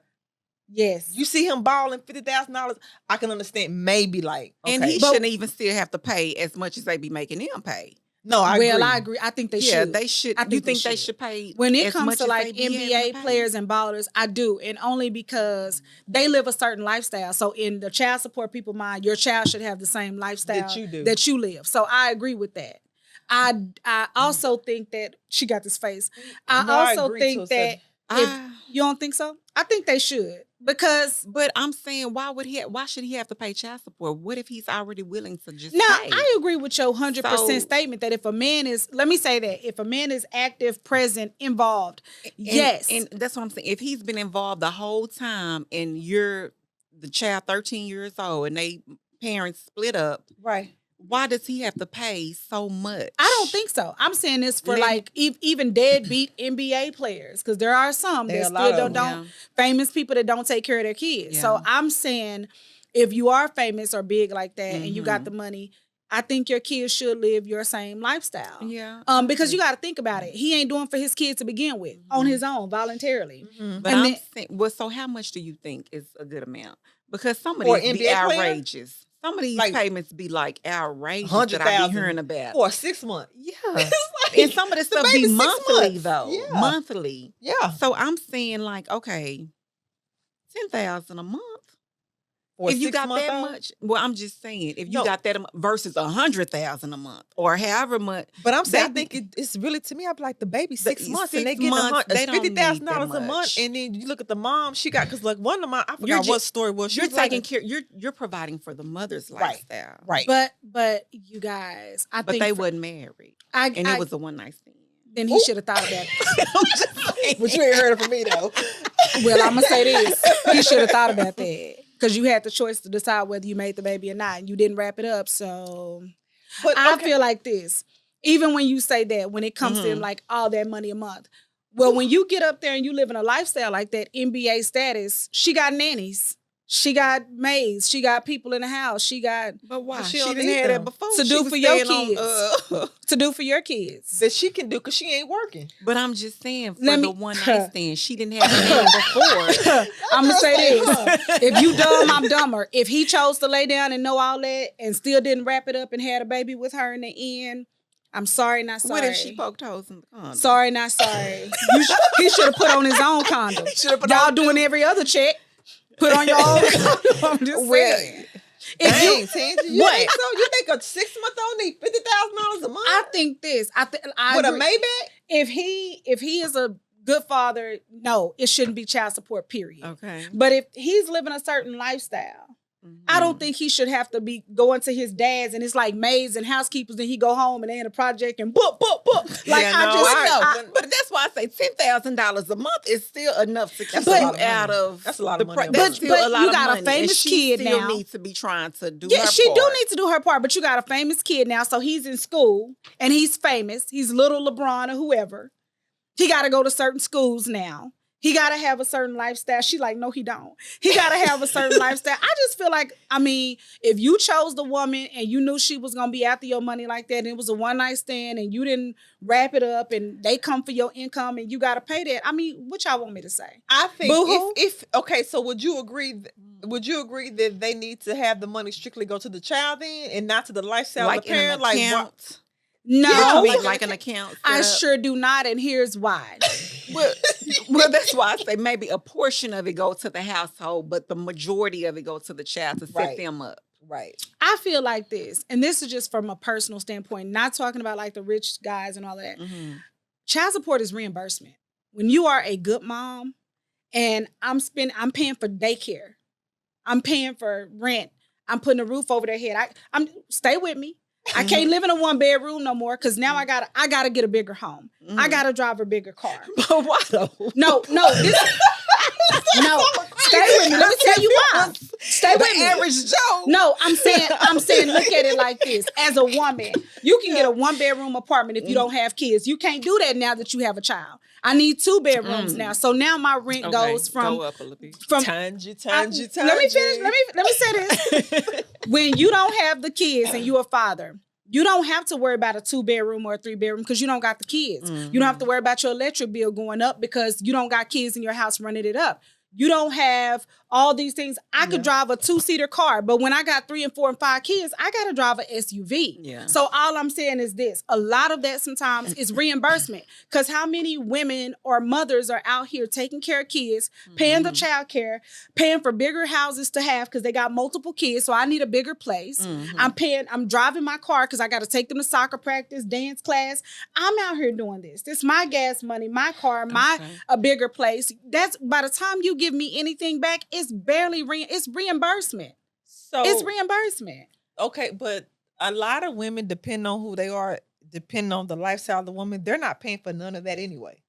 [SPEAKER 3] Yes.
[SPEAKER 2] You see him balling $50,000. I can understand maybe like, okay.
[SPEAKER 4] And he shouldn't even still have to pay as much as they be making them pay.
[SPEAKER 2] No, I
[SPEAKER 3] agree. I think they should.
[SPEAKER 4] Yeah, they should.
[SPEAKER 3] I think
[SPEAKER 4] they should pay
[SPEAKER 3] when it
[SPEAKER 4] as
[SPEAKER 3] comes
[SPEAKER 4] much
[SPEAKER 3] to
[SPEAKER 4] as
[SPEAKER 3] like
[SPEAKER 4] they be
[SPEAKER 3] NBA players and ballers. I do, and only because they live a certain lifestyle. So in the child support people mind, your child should have the same lifestyle that you live. So I agree with that. I also think that she got this face. I also think that you don't think so? I think they should. But
[SPEAKER 4] I'm saying, why should he have to pay child support? What if he's already willing to just pay?
[SPEAKER 3] I agree with your 100% statement that if a man is, let me say that, if a man is active, present, involved, yes.
[SPEAKER 4] And that's what I'm saying. If he's been involved the whole time and you're the child 13 years old and they parents split up.
[SPEAKER 2] Right.
[SPEAKER 4] Why does he have to pay so much?
[SPEAKER 3] I don't think so. I'm saying this for like even deadbeat NBA players, because there are some that still don't famous people that don't take care of their kids. Yeah. So I'm saying if you are famous or big like that and you got the money, I think your kids should live your same lifestyle.
[SPEAKER 4] Yeah.
[SPEAKER 3] Because you got to think about it. He ain't doing for his kids to begin with on his own voluntarily.
[SPEAKER 4] But I'm saying, so how much do you think is a good amount? Because some of these be outrageous. Player? Some of these payments be like outrageous that I be hearing about.
[SPEAKER 2] For 6 months.
[SPEAKER 4] Yeah. And some of this stuff be monthly though. Yeah. Monthly.
[SPEAKER 2] Yeah.
[SPEAKER 4] So I'm saying like, okay, $10,000 a month. If you got that much, well, I'm just saying, if you got that versus $100,000 a month or however much.
[SPEAKER 2] But I'm saying, I think it's really, to me, I'm like the baby 6 months and they get $50,000 a month, and then you look at the mom, she got, because like one of the mom, I forgot what story was.
[SPEAKER 4] You're taking care. You're providing for the mother's lifestyle,
[SPEAKER 2] right?
[SPEAKER 3] But you guys, I think
[SPEAKER 4] they wasn't married, and it was a one night stand.
[SPEAKER 3] Then he should have thought about it.
[SPEAKER 2] But you ain't heard it from me though.
[SPEAKER 3] Well, I'm gonna say this: he should have thought about that. Because you had the choice to decide whether you made the baby or not, and you didn't wrap it up. So I feel like this. Even when you say that, when it comes to him, like all that money a month. Well, when you get up there and you live in a lifestyle like that, NBA status, she got nannies. She got maids. She got people in the house. She got.
[SPEAKER 4] But why? She didn't have that before.
[SPEAKER 3] To do for your kids. To do for your kids.
[SPEAKER 2] That she can do because she ain't working.
[SPEAKER 4] But I'm just saying, for the one night stand, she didn't have a man before.
[SPEAKER 3] I'm going to say this. If you dumb, I'm dumber. If he chose to lay down and know all that and still didn't wrap it up and had a baby with her in the end, I'm sorry, not sorry.
[SPEAKER 4] What if she poked holes in the condom?
[SPEAKER 3] Sorry, not sorry. He should have put on his own condom. Y'all doing every other check. Put on your own condom. I'm just saying.
[SPEAKER 2] You think so? You think a 6-month-old need $50,000 a month?
[SPEAKER 3] I think this. I
[SPEAKER 2] with
[SPEAKER 3] agree.
[SPEAKER 2] A Maybach?
[SPEAKER 3] If he is a good father, no, it shouldn't be child support, period.
[SPEAKER 4] Okay.
[SPEAKER 3] But if he's living a certain lifestyle, I don't think he should have to be going to his dad's and it's like maids and housekeepers and he go home and they in a project and boop. Like
[SPEAKER 4] but that's why I say $10,000 a month is still enough to keep you out of.
[SPEAKER 2] That's a lot of money.
[SPEAKER 4] But
[SPEAKER 3] you got a famous kid now.
[SPEAKER 4] She still needs to be trying to do her part.
[SPEAKER 3] She do need to do her part, but you got a famous kid now, so he's in school and he's famous. He's little LeBron or whoever. He got to go to certain schools now. He got to have a certain lifestyle. She like, no, he don't. He got to have a certain lifestyle. I just feel like, I mean, if you chose the woman and you knew she was going to be after your money like that and it was a one-night stand and you didn't wrap it up and they come for your income and you got to pay that, I mean, what y'all want me to say?
[SPEAKER 2] I think if okay, so would you agree that they need to have the money strictly go to the child then and not to the lifestyle of the parent?
[SPEAKER 3] No,
[SPEAKER 4] like an account.
[SPEAKER 3] I sure do not, and here's why.
[SPEAKER 4] Well, that's why I say maybe a portion of it go to the household, but the majority of it go to the child to set them up.
[SPEAKER 2] Right.
[SPEAKER 3] I feel like this, and this is just from a personal standpoint, not talking about like the rich guys and all that. Mm-hmm. Child support is reimbursement. When you are a good mom, and I'm paying for daycare, I'm paying for rent, I'm putting a roof over their head. I'm stay with me. I can't live in a 1-bedroom no more because now I gotta get a bigger home. I gotta drive a bigger car.
[SPEAKER 2] But why though?
[SPEAKER 3] No, stay with me. Let me tell you why. Stay with me.
[SPEAKER 4] Average Joe.
[SPEAKER 3] No, I'm saying, look at it like this. As a woman, you can get a 1-bedroom apartment if you don't have kids. You can't do that now that you have a child. I need 2 bedrooms now. So now my rent goes from
[SPEAKER 4] Go up a little bit.
[SPEAKER 2] Tangy.
[SPEAKER 3] Let me finish. Let me say this. When you don't have the kids and you're a father, you don't have to worry about a 2-bedroom or a 3-bedroom because you don't got the kids. You don't have to worry about your electric bill going up because you don't got kids in your house running it up. You don't have all these things. I could drive a 2-seater car, but when I got 3 and 4 and 5 kids, I got to drive an SUV. Yeah. So all I'm saying is this. A lot of that sometimes is reimbursement because how many women or mothers are out here taking care of kids, paying the child care, paying for bigger houses to have because they got multiple kids, so I need a bigger place. I'm driving my car because I got to take them to soccer practice, dance class. I'm out here doing this. This is my gas money, my car, a bigger place. That's by the time you give me anything back, it's barely it's reimbursement. So it's reimbursement.
[SPEAKER 2] Okay, but a lot of women depend on who they are, depending on the lifestyle of the woman. They're not paying for none of that anyway.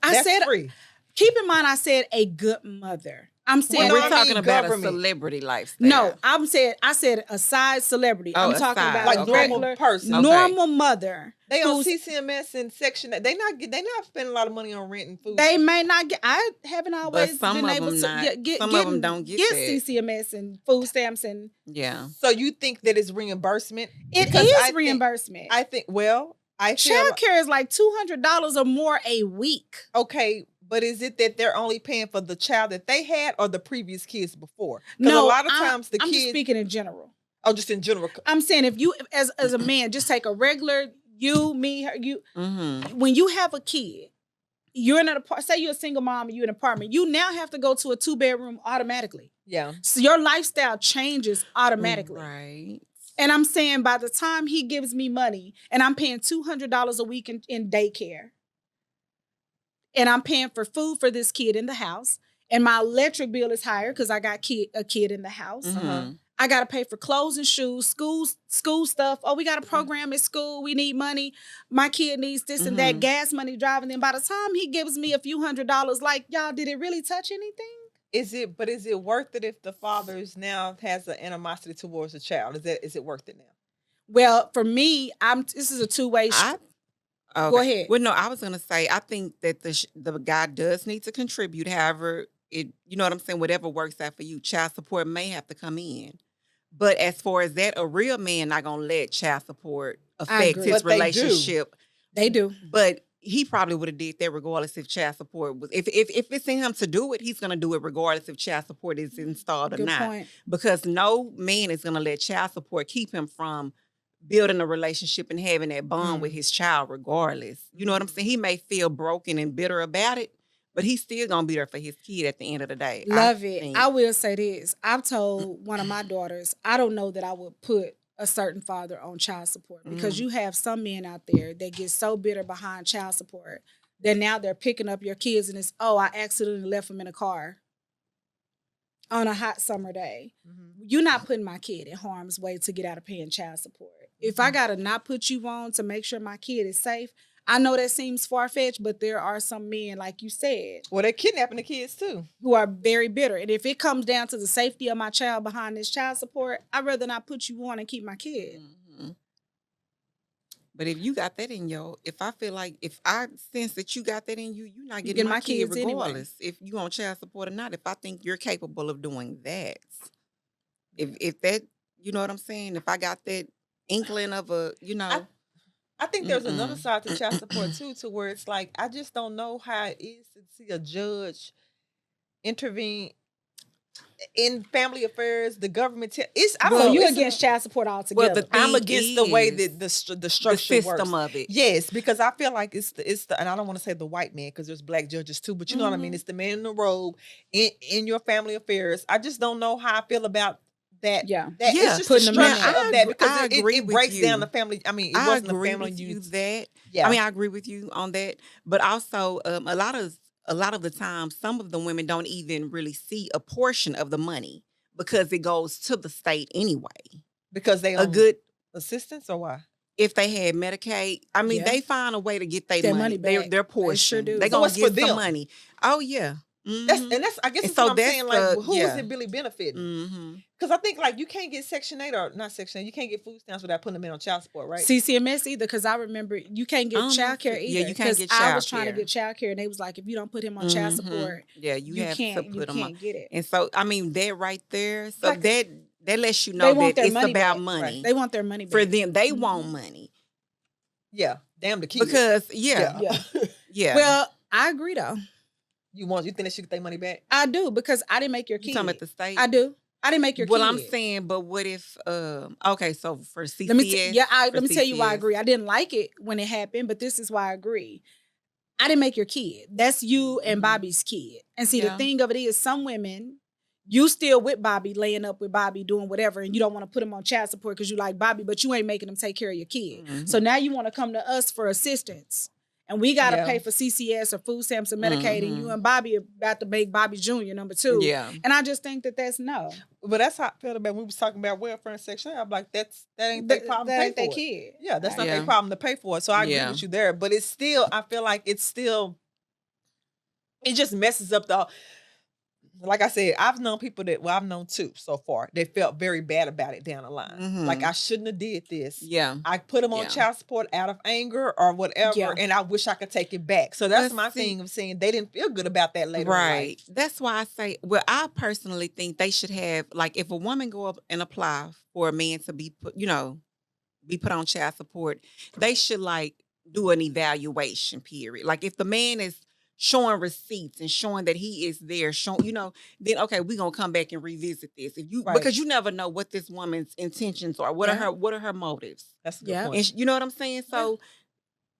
[SPEAKER 2] That's free.
[SPEAKER 3] Keep in mind, I said a good mother. I'm saying
[SPEAKER 4] we're talking about a celebrity lifestyle.
[SPEAKER 3] No, I said a side celebrity. I'm talking about
[SPEAKER 2] like regular person,
[SPEAKER 3] normal mother.
[SPEAKER 2] They on CCMS and Section. They not spending a lot of money on rent and food.
[SPEAKER 3] They may not get. I haven't always been able to get.
[SPEAKER 4] Some of them don't get
[SPEAKER 3] CCMS and food stamps and
[SPEAKER 2] So you think that it's reimbursement?
[SPEAKER 3] It is reimbursement.
[SPEAKER 2] I think. Well,
[SPEAKER 3] child care is like $200 or more a week.
[SPEAKER 2] Okay. But is it that they're only paying for the child that they had or the previous kids before? No, a lot of times I'm
[SPEAKER 3] just speaking in general.
[SPEAKER 2] Oh, just in general.
[SPEAKER 3] I'm saying if you, as a man, just take a regular you, me, her, you. When you have a kid, you're in an apartment. Say you're a single mom and you're in an apartment. You now have to go to a 2-bedroom automatically. Yeah. So your lifestyle changes automatically.
[SPEAKER 4] Right.
[SPEAKER 3] And I'm saying by the time he gives me money and I'm paying $200 a week in daycare. And I'm paying for food for this kid in the house. And my electric bill is higher because I got a kid in the house. I got to pay for clothes and shoes, school stuff. Oh, we got a program at school. We need money. My kid needs this and that, gas money, driving. Then by the time he gives me a few $100s, like, y'all, did it really touch anything?
[SPEAKER 2] Is it worth it if the father now has an animosity towards the child? Is it worth it now?
[SPEAKER 3] Well, for me, this is a two-way
[SPEAKER 4] Okay.
[SPEAKER 3] Go ahead.
[SPEAKER 4] Well, no, I was going to say, I think that the guy does need to contribute. However, you know what I'm saying? Whatever works out for you, child support may have to come in. But as far as that, a real man not going to let child support affect his relationship.
[SPEAKER 3] They do.
[SPEAKER 4] But he probably would have did that regardless if child support was. If it's in him to do it, he's going to do it regardless if child support is installed or not. Good point. Because no man is going to let child support keep him from building a relationship and having that bond with his child regardless. You know what I'm saying? He may feel broken and bitter about it, but he's still going to be there for his kid at the end of the day.
[SPEAKER 3] Love it. I will say this. I've told one of my daughters, I don't know that I would put a certain father on child support because you have some men out there that get so bitter behind child support that now they're picking up your kids and it's, I accidentally left them in a car on a hot summer day. You're not putting my kid in harm's way to get out of paying child support. If I got to not put you on to make sure my kid is safe, I know that seems far-fetched, but there are some men, like you said.
[SPEAKER 2] Well, they're kidnapping the kids too.
[SPEAKER 3] Who are very bitter. And if it comes down to the safety of my child behind this child support, I'd rather not put you on and keep my kid.
[SPEAKER 4] But if you got that in if I sense that you got that in you, you're not getting my kid regardless. Anyway. If you on child support or not, if I think you're capable of doing that. If that, you know what I'm saying? If I got that inkling of
[SPEAKER 2] I think there's another side to child support too, to where it's like, I just don't know how it is to see a judge intervene in family affairs. The government,
[SPEAKER 3] you against child support altogether.
[SPEAKER 2] Well, I'm against the way that the structure
[SPEAKER 4] the system
[SPEAKER 2] works.
[SPEAKER 4] Of it.
[SPEAKER 2] Yes, because I feel like it's the and I don't want to say the white man because there's black judges too, but you know what I mean. It's the man in the robe in your family affairs. I just don't know how I feel about that. It's just putting the structure of that because it breaks down the family. I mean, it wasn't a family unit.
[SPEAKER 4] I mean, I agree with you on that, but also a lot of the time, some of the women don't even really see a portion of the money because it goes to the state anyway.
[SPEAKER 2] Because they
[SPEAKER 4] a good
[SPEAKER 2] Assistance or why?
[SPEAKER 4] If they had Medicaid, I mean,
[SPEAKER 3] Yeah.
[SPEAKER 4] they find a way to get
[SPEAKER 3] Their
[SPEAKER 4] their
[SPEAKER 3] money
[SPEAKER 4] money,
[SPEAKER 3] back.
[SPEAKER 4] their
[SPEAKER 3] They
[SPEAKER 4] portion.
[SPEAKER 3] sure do.
[SPEAKER 4] They
[SPEAKER 2] So
[SPEAKER 4] gonna
[SPEAKER 2] it's for
[SPEAKER 4] get some
[SPEAKER 2] them.
[SPEAKER 4] money. Oh yeah.
[SPEAKER 2] That's I guess
[SPEAKER 4] And
[SPEAKER 2] that's
[SPEAKER 4] so
[SPEAKER 2] what I'm
[SPEAKER 4] that's
[SPEAKER 2] saying. Like,
[SPEAKER 4] the-
[SPEAKER 2] who is
[SPEAKER 4] yeah.
[SPEAKER 2] it really benefiting?
[SPEAKER 4] Mm-hmm.
[SPEAKER 2] Because I think like you can't get Section 8 or not Section 8. You can't get food stamps without putting them in on child support, right?
[SPEAKER 3] CCMS either, because I remember you can't
[SPEAKER 4] I
[SPEAKER 3] get
[SPEAKER 4] don't know
[SPEAKER 3] child
[SPEAKER 4] if
[SPEAKER 3] care
[SPEAKER 4] it-
[SPEAKER 3] either.
[SPEAKER 4] yeah, you can't get
[SPEAKER 3] I was
[SPEAKER 4] child
[SPEAKER 3] trying to
[SPEAKER 4] care.
[SPEAKER 3] get child care, and they was like, if you don't him on child support,
[SPEAKER 4] Yeah, you have to
[SPEAKER 3] can't
[SPEAKER 4] put them on.
[SPEAKER 3] get it.
[SPEAKER 4] And so, I mean, that right there, so
[SPEAKER 2] Like-
[SPEAKER 4] that lets you
[SPEAKER 3] They
[SPEAKER 4] know
[SPEAKER 3] want
[SPEAKER 4] that
[SPEAKER 3] their
[SPEAKER 4] it's
[SPEAKER 3] money
[SPEAKER 4] about
[SPEAKER 3] back.
[SPEAKER 4] money.
[SPEAKER 2] Right.
[SPEAKER 3] They want their money back.
[SPEAKER 4] For them. They
[SPEAKER 3] Mhm.
[SPEAKER 4] want money.
[SPEAKER 2] Yeah, damn the kids.
[SPEAKER 4] Because, yeah.
[SPEAKER 3] Yeah. Well, I agree though.
[SPEAKER 2] you think they should get their money back?
[SPEAKER 3] I do, because I didn't make your kid.
[SPEAKER 4] You talking about the state?
[SPEAKER 3] I do. I didn't make your
[SPEAKER 4] Well,
[SPEAKER 3] kid.
[SPEAKER 4] I'm saying, but what if, okay, so for CCS.
[SPEAKER 3] Let me tell you why I
[SPEAKER 4] CCS.
[SPEAKER 3] agree. I didn't like it when it happened, but this is why I agree. I didn't make your kid. That's you and
[SPEAKER 4] Mhm.
[SPEAKER 3] Bobby's kid. And see,
[SPEAKER 4] Yeah.
[SPEAKER 3] the thing of it is, some women, you still with Bobby, laying up with Bobby, doing whatever, and you don't want to put him on child support because you like Bobby, but you ain't making him take care of your kid.
[SPEAKER 4] Mhm.
[SPEAKER 3] So now you want to come to us for assistance. And we got to
[SPEAKER 2] Yeah.
[SPEAKER 3] pay for CCS or food stamps and Medicaid, and you
[SPEAKER 4] Mhm.
[SPEAKER 3] and Bobby are about to make Bobby Jr. number 2.
[SPEAKER 4] Yeah.
[SPEAKER 3] And I just think that that's no.
[SPEAKER 2] But that's how I felt about when we was talking about welfare and Section 8. I'm like, that ain't their problem
[SPEAKER 3] That
[SPEAKER 2] to
[SPEAKER 3] ain't
[SPEAKER 2] pay
[SPEAKER 3] their
[SPEAKER 2] for it.
[SPEAKER 3] kid.
[SPEAKER 2] Yeah, that's not
[SPEAKER 4] Yeah.
[SPEAKER 2] their problem to pay for it. So I agree
[SPEAKER 4] Yeah.
[SPEAKER 2] with you there. But it's still, I feel like it just messes up like I said, I've known people I've known 2 so far. They felt very bad about it down the line.
[SPEAKER 4] Mhm.
[SPEAKER 2] Like, I shouldn't have did this.
[SPEAKER 4] Yeah.
[SPEAKER 2] I put them on
[SPEAKER 4] Yeah.
[SPEAKER 2] child support out of anger or whatever,
[SPEAKER 3] Yeah.
[SPEAKER 2] and I wish I could take it back. So that's
[SPEAKER 4] But
[SPEAKER 2] my
[SPEAKER 4] see-
[SPEAKER 2] thing of saying they didn't feel good about that later in life.
[SPEAKER 4] Right. That's why I say, well, I personally think they should have, like, if a woman go up and apply for a man to be put, be put on child support, they should like do an evaluation period. Like if the man is showing receipts and showing that he is there, then okay, we're gonna come back and revisit this.
[SPEAKER 2] Right.
[SPEAKER 4] Because you never know what this woman's intentions are. What
[SPEAKER 3] Yeah.
[SPEAKER 4] are her motives?
[SPEAKER 2] That's a good
[SPEAKER 3] Yeah.
[SPEAKER 2] point.
[SPEAKER 4] And you know what I'm saying? So,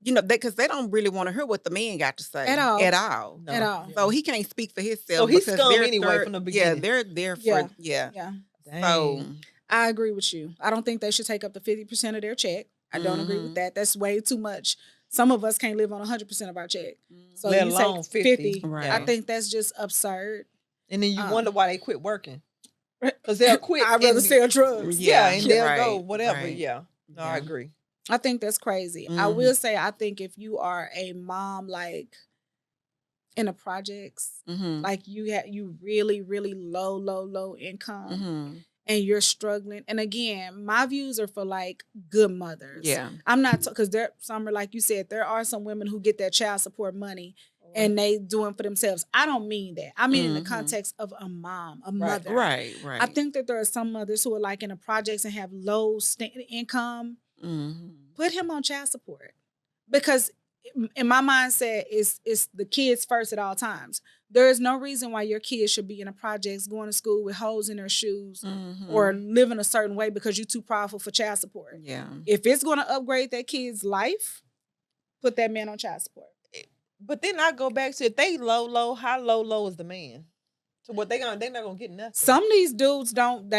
[SPEAKER 4] because they don't really want to hear what the man got to say
[SPEAKER 3] At all.
[SPEAKER 2] No.
[SPEAKER 3] At all.
[SPEAKER 4] So he can't speak for himself.
[SPEAKER 2] So he's
[SPEAKER 4] because
[SPEAKER 2] scum
[SPEAKER 4] they're
[SPEAKER 2] anyway from the beginning.
[SPEAKER 4] Yeah, they're there for
[SPEAKER 3] Yeah.
[SPEAKER 4] yeah.
[SPEAKER 2] Dang.
[SPEAKER 4] So
[SPEAKER 3] I agree with you. I don't think they should take up to 50% of their check. I don't agree with
[SPEAKER 4] Mhm.
[SPEAKER 3] that. That's way too much. Some of us can't live on 100% of our check. So
[SPEAKER 2] Let
[SPEAKER 3] you
[SPEAKER 2] alone
[SPEAKER 3] take
[SPEAKER 2] 50.
[SPEAKER 4] Right.
[SPEAKER 3] I think that's just absurd.
[SPEAKER 2] And then you
[SPEAKER 3] Uh.
[SPEAKER 2] wonder why they quit working. Because they'll quit.
[SPEAKER 3] I'd rather
[SPEAKER 2] and-
[SPEAKER 3] sell drugs.
[SPEAKER 2] Yeah, and they'll
[SPEAKER 4] right,
[SPEAKER 2] go whatever.
[SPEAKER 4] right.
[SPEAKER 2] Yeah. No, I
[SPEAKER 4] Yeah.
[SPEAKER 2] agree.
[SPEAKER 3] I think that's crazy. I
[SPEAKER 4] Mhm.
[SPEAKER 3] will say, I think if you are a mom, like in the projects,
[SPEAKER 4] Mhm.
[SPEAKER 3] like you really, really low income,
[SPEAKER 4] Mhm.
[SPEAKER 3] and you're struggling. And again, my views are for like good mothers.
[SPEAKER 4] Yeah.
[SPEAKER 3] I'm not, because Sommer, like you said, there are some women who get that child support money and they do it for themselves. I don't mean that. I mean in the
[SPEAKER 4] Mhm.
[SPEAKER 3] context of a mom, a
[SPEAKER 2] Right.
[SPEAKER 3] mother.
[SPEAKER 4] Right.
[SPEAKER 3] I think that there are some mothers who are like in the projects and have low income.
[SPEAKER 4] Mhm.
[SPEAKER 3] Put him on child support, because in my mindset, it's the kids first at all times. There is no reason why your kids should be in the projects, going to school with holes in their shoes,
[SPEAKER 4] Mhm.
[SPEAKER 3] or living a certain way because you're too powerful for child support.
[SPEAKER 4] yeah.
[SPEAKER 3] If it's going to upgrade that kid's life, put that man on child support.
[SPEAKER 2] But then I go back to if they low, how low is the man? So what they're not gonna get nothing.
[SPEAKER 3] Some of these dudes don't.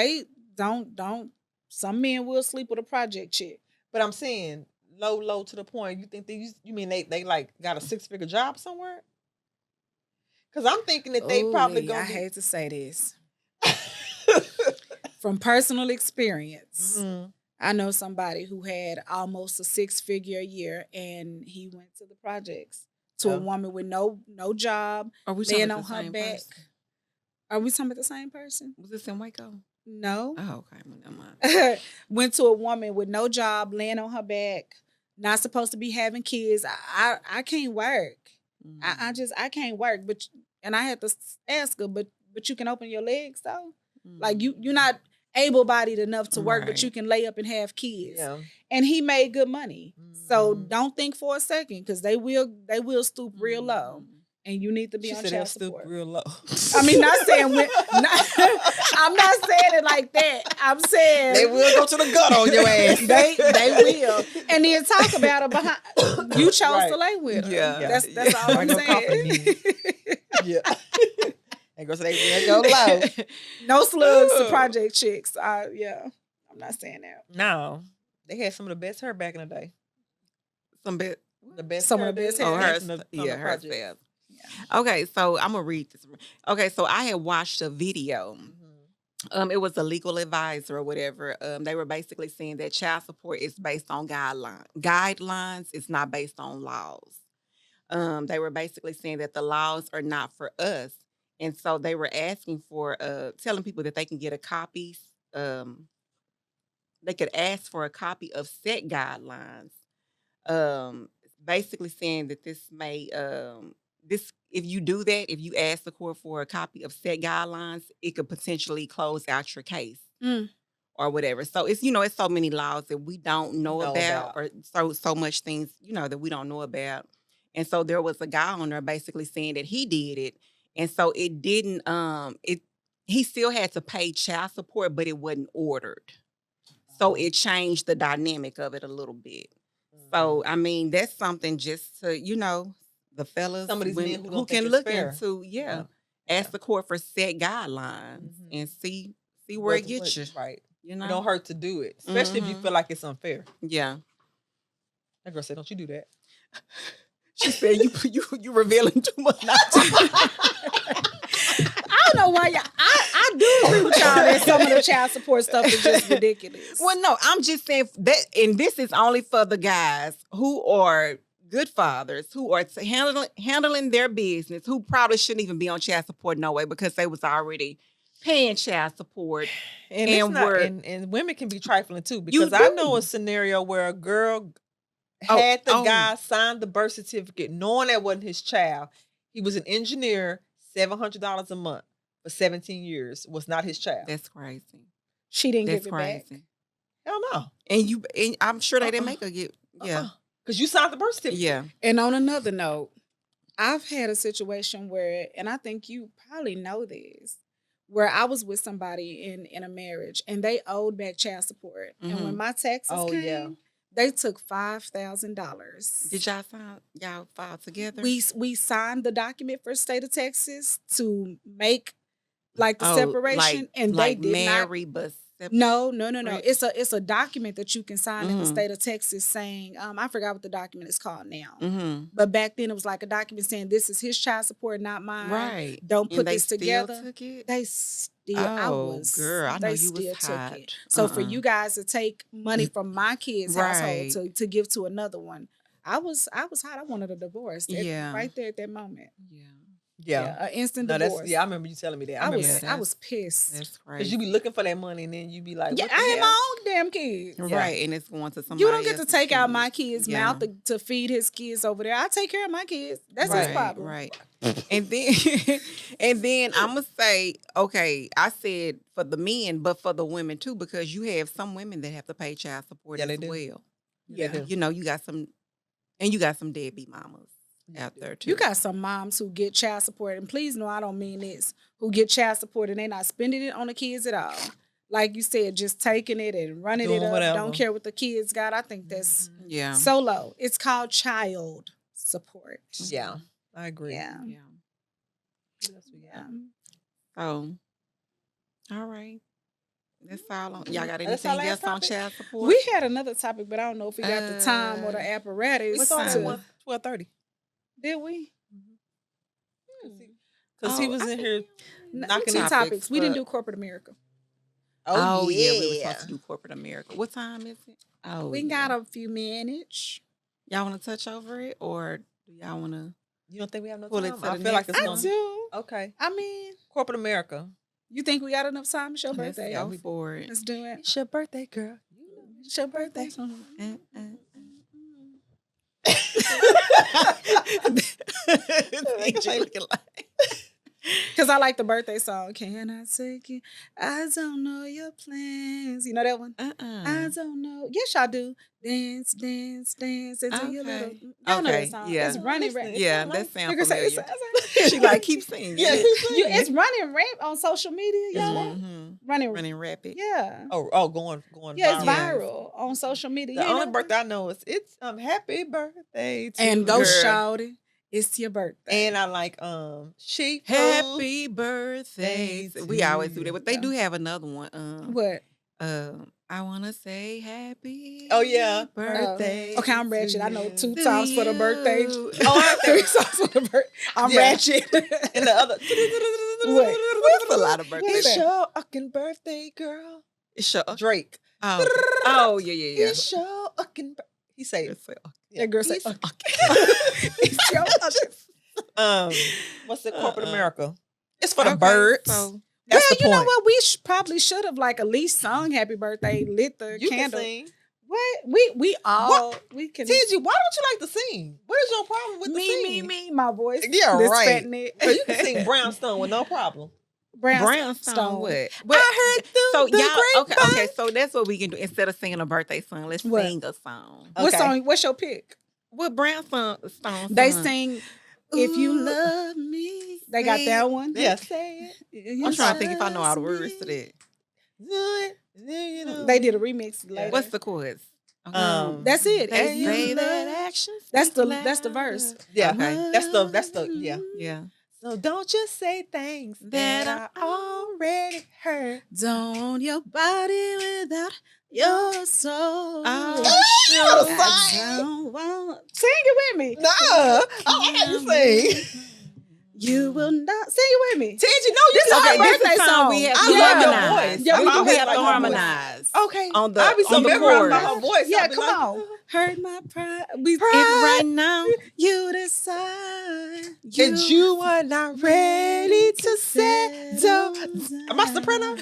[SPEAKER 3] Some men will sleep with a project chick.
[SPEAKER 2] But I'm saying low to the point. You think you mean they like got a 6-figure job somewhere? Because I'm thinking that they probably
[SPEAKER 3] Ooh,
[SPEAKER 2] gonna
[SPEAKER 3] I
[SPEAKER 2] be.
[SPEAKER 3] hate to say this. From personal experience,
[SPEAKER 2] Mhm.
[SPEAKER 3] I know somebody who had almost a 6-figure a year, and he went to the projects to a
[SPEAKER 2] Oh.
[SPEAKER 3] woman with no job,
[SPEAKER 4] Are we
[SPEAKER 3] laying
[SPEAKER 4] talking
[SPEAKER 3] on
[SPEAKER 4] about the
[SPEAKER 3] her
[SPEAKER 4] same
[SPEAKER 3] back.
[SPEAKER 4] person?
[SPEAKER 3] Are we talking about the same person?
[SPEAKER 4] Was this in Waco?
[SPEAKER 3] No.
[SPEAKER 4] Oh, okay. Well, never mind.
[SPEAKER 3] Went to a woman with no job, laying on her back, not supposed to be having kids. I can't work. I can't work. And I had to ask her, but you can open your legs though. Like you're not able-bodied enough to work, but
[SPEAKER 4] Right.
[SPEAKER 3] you can lay up and have kids.
[SPEAKER 2] Yeah.
[SPEAKER 3] And he made good money. So
[SPEAKER 2] Mhm.
[SPEAKER 3] don't think for a second, because they will stoop real low, and you need to be
[SPEAKER 2] She
[SPEAKER 3] on
[SPEAKER 2] said they'll
[SPEAKER 3] child
[SPEAKER 2] stoop
[SPEAKER 3] support.
[SPEAKER 2] real low.
[SPEAKER 3] I mean, not saying I'm not saying it like that. I'm saying
[SPEAKER 2] They will go to the gut on your ass.
[SPEAKER 3] they will, and then talk about her behind. You chose to lay with her.
[SPEAKER 4] Yeah.
[SPEAKER 3] That's all I'm
[SPEAKER 2] Like no
[SPEAKER 3] saying.
[SPEAKER 2] Yeah. And girl, so they go low.
[SPEAKER 3] No slugs to
[SPEAKER 2] Ooh.
[SPEAKER 3] project chicks. Yeah, I'm not saying that.
[SPEAKER 2] No, they had some of the best hair back in the day.
[SPEAKER 4] Some bit.
[SPEAKER 2] The best.
[SPEAKER 3] Some of
[SPEAKER 2] hair
[SPEAKER 3] the best
[SPEAKER 2] they
[SPEAKER 3] hair.
[SPEAKER 4] Oh,
[SPEAKER 2] had
[SPEAKER 4] her.
[SPEAKER 2] from the
[SPEAKER 4] Yeah, her
[SPEAKER 2] project.
[SPEAKER 4] staff. Okay, so I'm gonna read this. Okay, so I had watched a video.
[SPEAKER 2] Mhm.
[SPEAKER 4] it was a legal advisor or whatever. They were basically saying that child support is based on guidelines. It's not based on laws. They were basically saying that the laws are not for us. And so they were asking for, telling people that they can get a copy. They could ask for a copy of set guidelines. Basically saying that this may, if you do that, if you ask the court for a copy of set guidelines, it could potentially close out your case
[SPEAKER 3] Mm.
[SPEAKER 4] or whatever. So it's, it's so many laws that we don't know about, or so much things, that we don't know about. And so there was a guy on there basically saying that he did it. And so it didn't, he still had to pay child support, but it wasn't ordered. So it changed the dynamic of it a little bit. So, I mean, that's something just to, the fellas
[SPEAKER 2] Some of these men
[SPEAKER 4] who can
[SPEAKER 2] think
[SPEAKER 4] look
[SPEAKER 2] it's fair.
[SPEAKER 4] into, ask the court for set guidelines and see where it gets you.
[SPEAKER 2] Right.
[SPEAKER 4] It
[SPEAKER 2] don't hurt to do it, especially if you feel like it's unfair.
[SPEAKER 4] Yeah.
[SPEAKER 2] That girl said, "Don't you do that."
[SPEAKER 4] She said, "You revealing too much."
[SPEAKER 3] I don't know why y'all. I do agree with y'all that some of the child support stuff is just ridiculous.
[SPEAKER 4] Well, no, I'm just saying that, and this is only for the guys who are good fathers, who are handling their business, who probably shouldn't even be on child support no way because they was already paying child support.
[SPEAKER 2] And women can be trifling too, because I know a scenario where a girl had the guy sign the birth certificate knowing that wasn't his child. He was an engineer, $700 a month for 17 years, was not his child.
[SPEAKER 4] That's crazy.
[SPEAKER 3] She didn't give it back.
[SPEAKER 2] Hell no.
[SPEAKER 4] And I'm sure they didn't make her get,
[SPEAKER 2] because you signed the birth certificate.
[SPEAKER 4] Yeah.
[SPEAKER 3] And on another note, I've had a situation where, and I think you probably know this, where I was with somebody in a marriage and they owed back child support. And when my taxes came, they took $5,000.
[SPEAKER 4] Did y'all file together?
[SPEAKER 3] We signed the document for the state of Texas to make like the separation, and they did
[SPEAKER 4] marry,
[SPEAKER 3] not.
[SPEAKER 4] But
[SPEAKER 3] No. It's a document that you can sign in the state of Texas saying, I forgot what the document is called now. But back then it was like a document saying this is his child support, not mine.
[SPEAKER 4] Right.
[SPEAKER 3] Don't put
[SPEAKER 4] and
[SPEAKER 3] this together.
[SPEAKER 4] Took it?
[SPEAKER 3] They still
[SPEAKER 4] girl, I know you was hot.
[SPEAKER 3] took it. So for you guys to take money from my kids' household to give to another one, I was hot. I wanted a divorce. Right there at that moment.
[SPEAKER 2] Yeah,
[SPEAKER 3] an instant divorce.
[SPEAKER 2] I remember you telling me that.
[SPEAKER 3] I was pissed.
[SPEAKER 4] That's crazy.
[SPEAKER 2] Because you be looking for that money and then you be like,
[SPEAKER 3] I had my own damn kids.
[SPEAKER 4] Right, and it's going to somebody
[SPEAKER 3] You don't get to take out my
[SPEAKER 4] kid's
[SPEAKER 3] kid's mouth to feed his kids over there. I take care of my kids. That's his problem.
[SPEAKER 4] Right. And then I'm going to say, okay, I said for the men, but for the women too, because you have some women that have to pay child support as well.
[SPEAKER 2] Yeah.
[SPEAKER 4] You got some deadbeat mamas out there too.
[SPEAKER 3] You got some moms who get child support, and please know I don't mean this, who get child support and they not spending it on the kids at all. Like you said, just taking it and running it up,
[SPEAKER 2] whatever.
[SPEAKER 3] Don't care what the kids got. I think that's
[SPEAKER 4] so
[SPEAKER 3] low. It's called child support.
[SPEAKER 2] Yeah, I agree.
[SPEAKER 3] Yeah.
[SPEAKER 2] What else we got?
[SPEAKER 4] Oh, all right. That's all on. Y'all got anything else on child support?
[SPEAKER 3] We had another topic, but I don't know if we got the time or the apparatus.
[SPEAKER 2] We started at 12:30.
[SPEAKER 3] Did we?
[SPEAKER 2] Because he was in here knocking
[SPEAKER 3] two
[SPEAKER 2] out
[SPEAKER 3] topics. We didn't do corporate America.
[SPEAKER 4] Oh yeah, we were supposed to do corporate America. What time is it? Oh,
[SPEAKER 3] we got a few minutes.
[SPEAKER 4] Y'all want to touch over it, or do y'all want to?
[SPEAKER 2] You don't think we have no
[SPEAKER 4] pull
[SPEAKER 2] time?
[SPEAKER 4] it to
[SPEAKER 2] I
[SPEAKER 4] the
[SPEAKER 2] feel like
[SPEAKER 4] next
[SPEAKER 2] it's
[SPEAKER 3] I
[SPEAKER 2] going.
[SPEAKER 3] do.
[SPEAKER 2] Okay.
[SPEAKER 3] I mean,
[SPEAKER 2] corporate America.
[SPEAKER 3] You think we got enough time? It's your
[SPEAKER 4] Let's
[SPEAKER 3] birthday.
[SPEAKER 4] go for it.
[SPEAKER 3] Let's do it.
[SPEAKER 2] It's your birthday, girl.
[SPEAKER 3] It's your birthday.
[SPEAKER 4] DJ looking like.
[SPEAKER 3] Because I like the birthday song. Can I take you? I don't know your plans. You know that one? I don't know. Yes, y'all do. Dance, dance, dance. Into your little. Y'all know that song.
[SPEAKER 4] Yeah.
[SPEAKER 3] It's running rap.
[SPEAKER 4] Yeah, that sounds
[SPEAKER 3] Say,
[SPEAKER 4] familiar. She like keep singing.
[SPEAKER 2] Yeah,
[SPEAKER 3] it's running rap on social media. Y'all know? Running
[SPEAKER 4] rapid.
[SPEAKER 3] Yeah.
[SPEAKER 2] Oh, going.
[SPEAKER 3] Yeah, it's
[SPEAKER 2] viral.
[SPEAKER 3] viral on social media.
[SPEAKER 2] The only birthday I know is it's happy birthday to
[SPEAKER 3] and go
[SPEAKER 2] girl.
[SPEAKER 3] shouty. It's your birthday.
[SPEAKER 2] And I like she
[SPEAKER 4] happy birthday. We always do that, but they
[SPEAKER 3] Yeah.
[SPEAKER 4] do have another one.
[SPEAKER 3] What?
[SPEAKER 4] I wanna say happy.
[SPEAKER 2] Oh, yeah.
[SPEAKER 4] birthday.
[SPEAKER 3] Okay, I'm ratchet. I know 2
[SPEAKER 4] to
[SPEAKER 3] times for the birthday.
[SPEAKER 4] you.
[SPEAKER 3] Oh, I have 3 songs for the birthday. I'm
[SPEAKER 2] Yeah.
[SPEAKER 3] ratchet.
[SPEAKER 2] and the other
[SPEAKER 4] It's a lot of birthday.
[SPEAKER 2] It's your fucking birthday, girl.
[SPEAKER 4] It's your
[SPEAKER 2] Drake.
[SPEAKER 4] Oh, yeah.
[SPEAKER 2] It's your fucking. He say it.
[SPEAKER 3] That girl say,
[SPEAKER 2] He's-
[SPEAKER 3] it's your
[SPEAKER 2] What's the corporate America? It's for the
[SPEAKER 4] Okay,
[SPEAKER 2] birds.
[SPEAKER 4] so-
[SPEAKER 2] That's the
[SPEAKER 3] you know
[SPEAKER 2] point.
[SPEAKER 3] what? We probably should have like at least sung "Happy Birthday," lit the
[SPEAKER 2] You can
[SPEAKER 3] candle.
[SPEAKER 2] sing.
[SPEAKER 3] What we all we can.
[SPEAKER 2] TG, why don't you like to sing? What is your problem with the singing?
[SPEAKER 3] me, my voice.
[SPEAKER 2] Yeah,
[SPEAKER 3] this
[SPEAKER 2] right.
[SPEAKER 3] fat neck.
[SPEAKER 2] So you can sing Brownstone with no problem.
[SPEAKER 4] Brownstone what? But,
[SPEAKER 2] I heard
[SPEAKER 4] so
[SPEAKER 2] the
[SPEAKER 4] y'all
[SPEAKER 2] grapevine.
[SPEAKER 4] okay, so that's what we can do. Instead of singing a birthday song, let's
[SPEAKER 3] What?
[SPEAKER 4] sing a song.
[SPEAKER 3] What
[SPEAKER 2] Okay.
[SPEAKER 3] song? What's your pick?
[SPEAKER 4] What Brownstone song?
[SPEAKER 3] They sing "If You
[SPEAKER 2] Ooh.
[SPEAKER 3] Love Me." They got that one.
[SPEAKER 2] Yeah.
[SPEAKER 3] Say it.
[SPEAKER 4] I'm trying to think if I know all the words to that.
[SPEAKER 3] They did a remix later.
[SPEAKER 4] What's the chords? Okay.
[SPEAKER 3] That's it.
[SPEAKER 4] They
[SPEAKER 3] And you
[SPEAKER 4] say
[SPEAKER 3] love-
[SPEAKER 4] that action.
[SPEAKER 3] That's the
[SPEAKER 4] speak
[SPEAKER 3] verse.
[SPEAKER 4] louder.
[SPEAKER 2] Yeah.
[SPEAKER 4] Okay.
[SPEAKER 2] That's the yeah.
[SPEAKER 4] Yeah.
[SPEAKER 2] So don't just say things
[SPEAKER 4] That
[SPEAKER 2] that I already heard.
[SPEAKER 3] Don't your body without your soul.
[SPEAKER 4] Oh,
[SPEAKER 2] sure.
[SPEAKER 3] I don't want. Sing it with me.
[SPEAKER 2] Nah, I like you sing.
[SPEAKER 3] You will not sing it with me.
[SPEAKER 2] Tingy, no, you
[SPEAKER 3] This is
[SPEAKER 2] know
[SPEAKER 3] our
[SPEAKER 2] her
[SPEAKER 3] birthday
[SPEAKER 2] birthday
[SPEAKER 3] song.
[SPEAKER 2] song.
[SPEAKER 4] We have
[SPEAKER 2] I
[SPEAKER 4] to
[SPEAKER 2] love your
[SPEAKER 4] harmonize.
[SPEAKER 2] voice.
[SPEAKER 3] Yeah,
[SPEAKER 2] I
[SPEAKER 3] we
[SPEAKER 2] love
[SPEAKER 3] do
[SPEAKER 2] it.
[SPEAKER 3] have
[SPEAKER 2] I
[SPEAKER 3] to
[SPEAKER 2] love your
[SPEAKER 4] harmonize.
[SPEAKER 2] voice. Okay,
[SPEAKER 4] On the-
[SPEAKER 2] I be so
[SPEAKER 4] on the
[SPEAKER 2] memorized by
[SPEAKER 4] chorus.
[SPEAKER 2] her voice.
[SPEAKER 3] Yeah,
[SPEAKER 2] I be
[SPEAKER 3] come
[SPEAKER 2] like,
[SPEAKER 3] on. Hurt my pride. We
[SPEAKER 2] Pride.
[SPEAKER 4] If right now
[SPEAKER 3] You decide.
[SPEAKER 2] And you are not ready to settle. Am I soprano?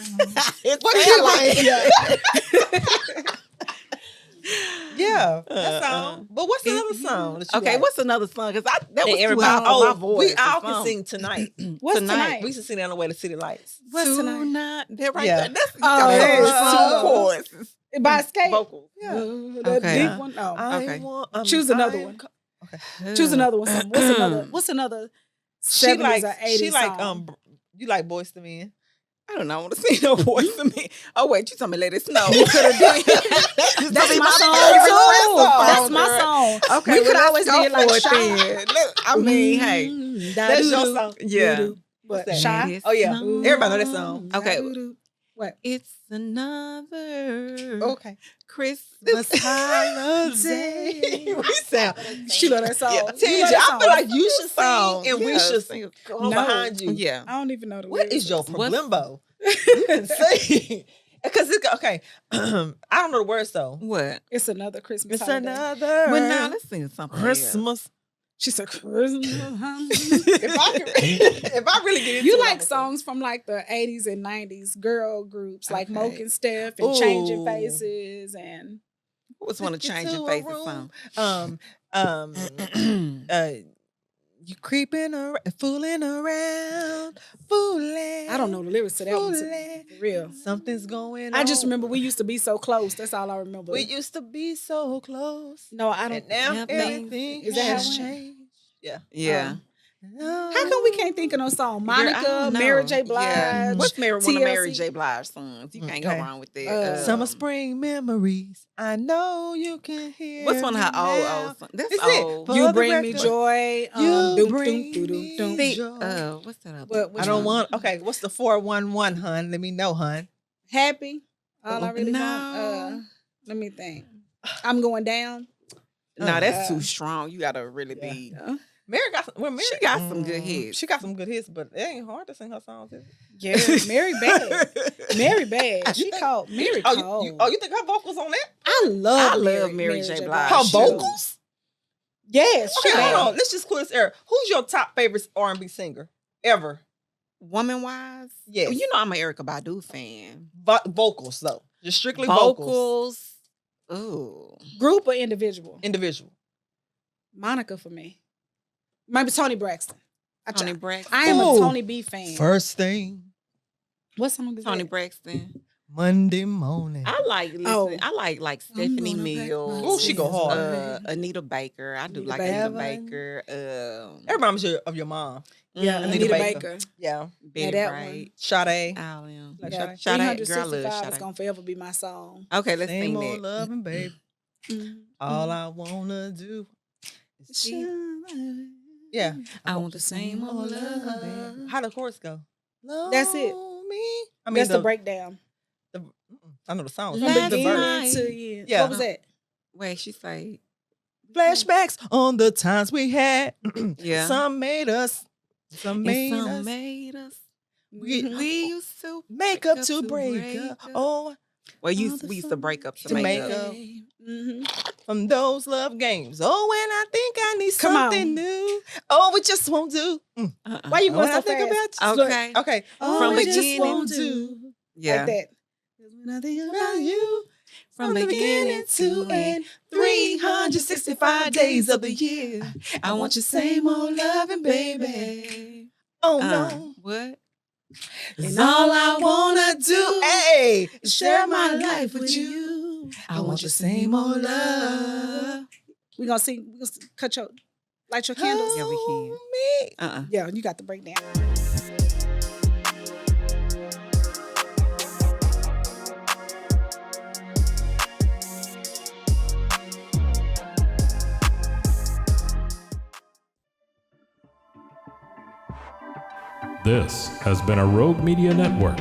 [SPEAKER 2] Yeah, that song. But what's another song? That you
[SPEAKER 4] Okay,
[SPEAKER 2] like?
[SPEAKER 4] what's another song? Because that was
[SPEAKER 2] And
[SPEAKER 4] too
[SPEAKER 2] everybody,
[SPEAKER 4] high for my voice.
[SPEAKER 2] we all
[SPEAKER 4] The
[SPEAKER 2] can
[SPEAKER 4] song.
[SPEAKER 2] sing tonight.
[SPEAKER 3] What's
[SPEAKER 4] Tonight.
[SPEAKER 3] tonight?
[SPEAKER 2] We used to sing that on the way to City Lights.
[SPEAKER 3] What's tonight?
[SPEAKER 4] That right
[SPEAKER 2] Yeah.
[SPEAKER 4] there. That's
[SPEAKER 3] Oh,
[SPEAKER 2] it is.
[SPEAKER 4] two chords.
[SPEAKER 3] By Escape.
[SPEAKER 4] Vocals.
[SPEAKER 2] Yeah.
[SPEAKER 3] The
[SPEAKER 4] Okay.
[SPEAKER 3] deep one. Oh.
[SPEAKER 4] Okay.
[SPEAKER 3] Choose another one. Choose another one. What's another?
[SPEAKER 2] She
[SPEAKER 3] 70s
[SPEAKER 2] like
[SPEAKER 3] or 80s
[SPEAKER 2] she like
[SPEAKER 3] song?
[SPEAKER 2] you like Boys to Men.
[SPEAKER 4] I don't know. I want to see no voice to me. Oh wait, you told me let it snow. You could have done.
[SPEAKER 3] That's my song
[SPEAKER 2] favorite
[SPEAKER 3] too.
[SPEAKER 2] song,
[SPEAKER 3] That's my
[SPEAKER 2] girl.
[SPEAKER 3] song.
[SPEAKER 4] Okay,
[SPEAKER 3] We
[SPEAKER 4] well,
[SPEAKER 3] could
[SPEAKER 4] let's
[SPEAKER 3] always
[SPEAKER 4] go
[SPEAKER 3] do it like
[SPEAKER 4] for
[SPEAKER 3] Shy.
[SPEAKER 4] then. Look, I mean, hey,
[SPEAKER 2] That's your song.
[SPEAKER 4] yeah.
[SPEAKER 2] What's that?
[SPEAKER 3] Shy?
[SPEAKER 2] Oh, yeah.
[SPEAKER 4] Snow.
[SPEAKER 2] Everybody know that song.
[SPEAKER 4] Okay.
[SPEAKER 3] What?
[SPEAKER 4] It's another
[SPEAKER 2] Okay.
[SPEAKER 4] Christmas
[SPEAKER 2] holiday. We sound.
[SPEAKER 3] She love that song.
[SPEAKER 2] Yeah.
[SPEAKER 3] You love
[SPEAKER 2] Tingy,
[SPEAKER 3] that
[SPEAKER 2] I
[SPEAKER 3] song?
[SPEAKER 2] feel like you should
[SPEAKER 4] Song.
[SPEAKER 2] sing and we
[SPEAKER 4] Yeah,
[SPEAKER 2] should
[SPEAKER 4] sing.
[SPEAKER 2] come
[SPEAKER 3] No.
[SPEAKER 2] behind you.
[SPEAKER 4] Yeah.
[SPEAKER 3] I don't even know the
[SPEAKER 2] What
[SPEAKER 3] lyrics.
[SPEAKER 2] is your
[SPEAKER 4] What's-
[SPEAKER 2] problembo? You can sing. Because it's okay. I don't know the words though.
[SPEAKER 4] What?
[SPEAKER 3] It's another Christmas
[SPEAKER 2] It's
[SPEAKER 3] holiday.
[SPEAKER 2] another
[SPEAKER 4] Well, now let's sing something.
[SPEAKER 2] Christmas.
[SPEAKER 3] She said Christmas.
[SPEAKER 2] if I really get into
[SPEAKER 3] You
[SPEAKER 2] it,
[SPEAKER 3] like
[SPEAKER 2] I'ma
[SPEAKER 3] songs from like the 80s and 90s girl groups like
[SPEAKER 4] Okay.
[SPEAKER 3] Moke and Steph and Changing
[SPEAKER 2] Ooh.
[SPEAKER 3] Faces and
[SPEAKER 4] Who was one of
[SPEAKER 2] Take you
[SPEAKER 4] changing
[SPEAKER 2] to a
[SPEAKER 4] faces
[SPEAKER 2] room.
[SPEAKER 4] song?
[SPEAKER 2] You creeping around, fooling around, fooling.
[SPEAKER 3] I don't know the lyrics to that one.
[SPEAKER 2] Fooling.
[SPEAKER 3] For real.
[SPEAKER 2] Something's going on.
[SPEAKER 3] I just remember we used to be so close. That's all I remember.
[SPEAKER 2] we used to be so close,
[SPEAKER 3] No, I don't.
[SPEAKER 2] and now
[SPEAKER 4] Yep,
[SPEAKER 2] everything
[SPEAKER 3] is that
[SPEAKER 2] has
[SPEAKER 3] how it went?
[SPEAKER 2] changed. Yeah.
[SPEAKER 4] Yeah.
[SPEAKER 3] How come we can't think of no song? Monica,
[SPEAKER 4] I don't know.
[SPEAKER 3] Mary J. Blige.
[SPEAKER 4] Yeah. What's one of Mary
[SPEAKER 3] TLC?
[SPEAKER 4] J. Blige songs? You can't go
[SPEAKER 2] Okay.
[SPEAKER 4] wrong with that.
[SPEAKER 2] Summer, spring memories. I know you can hear.
[SPEAKER 4] What's one of her
[SPEAKER 2] me
[SPEAKER 4] old
[SPEAKER 2] now.
[SPEAKER 4] songs? That's
[SPEAKER 2] It's it.
[SPEAKER 4] old.
[SPEAKER 2] For
[SPEAKER 3] You
[SPEAKER 2] the
[SPEAKER 3] Bring Me
[SPEAKER 2] record.
[SPEAKER 3] Joy.
[SPEAKER 2] You
[SPEAKER 3] doom,
[SPEAKER 2] bring
[SPEAKER 3] doom, doom,
[SPEAKER 2] me
[SPEAKER 3] doom.
[SPEAKER 4] See,
[SPEAKER 2] joy.
[SPEAKER 4] what's that other?
[SPEAKER 3] What- which
[SPEAKER 2] I don't
[SPEAKER 3] one?
[SPEAKER 2] want. Okay, what's the 411, hun? Let me know, hun.
[SPEAKER 3] Happy. All I really
[SPEAKER 4] No.
[SPEAKER 3] want. Let me think. I'm going down.
[SPEAKER 4] No, that's
[SPEAKER 3] Uh,
[SPEAKER 4] too strong. You gotta really
[SPEAKER 2] yeah.
[SPEAKER 4] be.
[SPEAKER 2] Mary got some. Well, Mary
[SPEAKER 4] She got some good hits.
[SPEAKER 2] She got some good hits, but it ain't hard to sing her songs. Is it?
[SPEAKER 3] Yeah, Mary bad. Mary bad. She
[SPEAKER 2] think-
[SPEAKER 3] called Mary
[SPEAKER 2] Oh,
[SPEAKER 3] cold.
[SPEAKER 2] you think her vocals on that?
[SPEAKER 3] I love
[SPEAKER 4] Mary J. Blige.
[SPEAKER 2] Her
[SPEAKER 4] She-
[SPEAKER 2] vocals?
[SPEAKER 3] Yes.
[SPEAKER 2] Okay,
[SPEAKER 3] she
[SPEAKER 2] hold
[SPEAKER 3] bad.
[SPEAKER 2] on. Let's just quit this era. Who's your top favorite R&B singer ever?
[SPEAKER 4] Woman wise,
[SPEAKER 2] Yes.
[SPEAKER 4] You know I'm an Erykah Badu fan.
[SPEAKER 2] Vocals though, just strictly vocals.
[SPEAKER 4] Ooh.
[SPEAKER 3] Group or individual?
[SPEAKER 2] Individual.
[SPEAKER 3] Monica for me. Maybe Tony Braxton.
[SPEAKER 4] Tony Braxton.
[SPEAKER 3] I am
[SPEAKER 2] Ooh.
[SPEAKER 3] a Tony B fan.
[SPEAKER 2] First thing
[SPEAKER 3] What song is
[SPEAKER 4] Tony
[SPEAKER 3] that?
[SPEAKER 4] Braxton.
[SPEAKER 2] Monday morning.
[SPEAKER 4] I like listening.
[SPEAKER 3] Oh.
[SPEAKER 4] I like Stephanie
[SPEAKER 3] gonna pack
[SPEAKER 4] Mills.
[SPEAKER 3] my
[SPEAKER 2] Ooh, she go hard.
[SPEAKER 4] Anita Baker. I do
[SPEAKER 3] Anita
[SPEAKER 4] like
[SPEAKER 3] Baker.
[SPEAKER 4] Anita Baker.
[SPEAKER 2] That reminds you of your mom.
[SPEAKER 3] Yeah,
[SPEAKER 4] mhm.
[SPEAKER 3] Anita
[SPEAKER 2] Anita
[SPEAKER 3] Baker.
[SPEAKER 2] Baker. Yeah.
[SPEAKER 4] Betty
[SPEAKER 3] that
[SPEAKER 4] Wright.
[SPEAKER 2] Sade.
[SPEAKER 4] All them.
[SPEAKER 2] Like
[SPEAKER 3] Yeah,
[SPEAKER 2] Sade.
[SPEAKER 4] Sade, girl, I love
[SPEAKER 3] 365 is
[SPEAKER 4] Sade.
[SPEAKER 3] gonna forever be my song.
[SPEAKER 4] Okay, let's
[SPEAKER 2] Same
[SPEAKER 4] sing
[SPEAKER 2] old
[SPEAKER 4] that.
[SPEAKER 2] loving, babe. All I wanna do is see. Yeah.
[SPEAKER 4] I want the same old love.
[SPEAKER 2] babe. How the chorus go?
[SPEAKER 3] That's it.
[SPEAKER 2] Love Me. I mean,
[SPEAKER 3] That's the breakdown.
[SPEAKER 2] I know the song.
[SPEAKER 4] Last
[SPEAKER 2] The verse.
[SPEAKER 4] night.
[SPEAKER 3] To you.
[SPEAKER 2] Yeah.
[SPEAKER 3] What was that?
[SPEAKER 4] Wait, she say,
[SPEAKER 2] Flashbacks on the times we had.
[SPEAKER 4] yeah.
[SPEAKER 2] Some made us. Some
[SPEAKER 4] And
[SPEAKER 2] made
[SPEAKER 4] some
[SPEAKER 2] us.
[SPEAKER 4] made us. We used to
[SPEAKER 2] Make up to break up. Oh,
[SPEAKER 4] well, we used to break up to make up.
[SPEAKER 2] from those love games. Oh, when I think I need
[SPEAKER 3] Come on.
[SPEAKER 2] something new. Oh, it just won't do.
[SPEAKER 3] Why you going
[SPEAKER 2] When
[SPEAKER 3] so
[SPEAKER 2] I think
[SPEAKER 3] fast?
[SPEAKER 2] about you.
[SPEAKER 4] Okay.
[SPEAKER 2] Okay.
[SPEAKER 3] Oh,
[SPEAKER 4] From
[SPEAKER 3] it just
[SPEAKER 4] beginning
[SPEAKER 3] won't
[SPEAKER 2] to
[SPEAKER 3] do.
[SPEAKER 4] Yeah.
[SPEAKER 3] Like that. When I think about you.
[SPEAKER 4] From beginning to end, 365 days of the year. I want your same old loving, baby.
[SPEAKER 2] Oh, no.
[SPEAKER 4] What?
[SPEAKER 2] And all I wanna do, hey, is share my life
[SPEAKER 3] life
[SPEAKER 2] with you.
[SPEAKER 4] I want your same old love.
[SPEAKER 3] We gonna light your candles.
[SPEAKER 4] Yeah, we can.
[SPEAKER 2] Hold me.
[SPEAKER 3] Yeah, you got the breakdown.
[SPEAKER 1] This has been a Rogue Media Network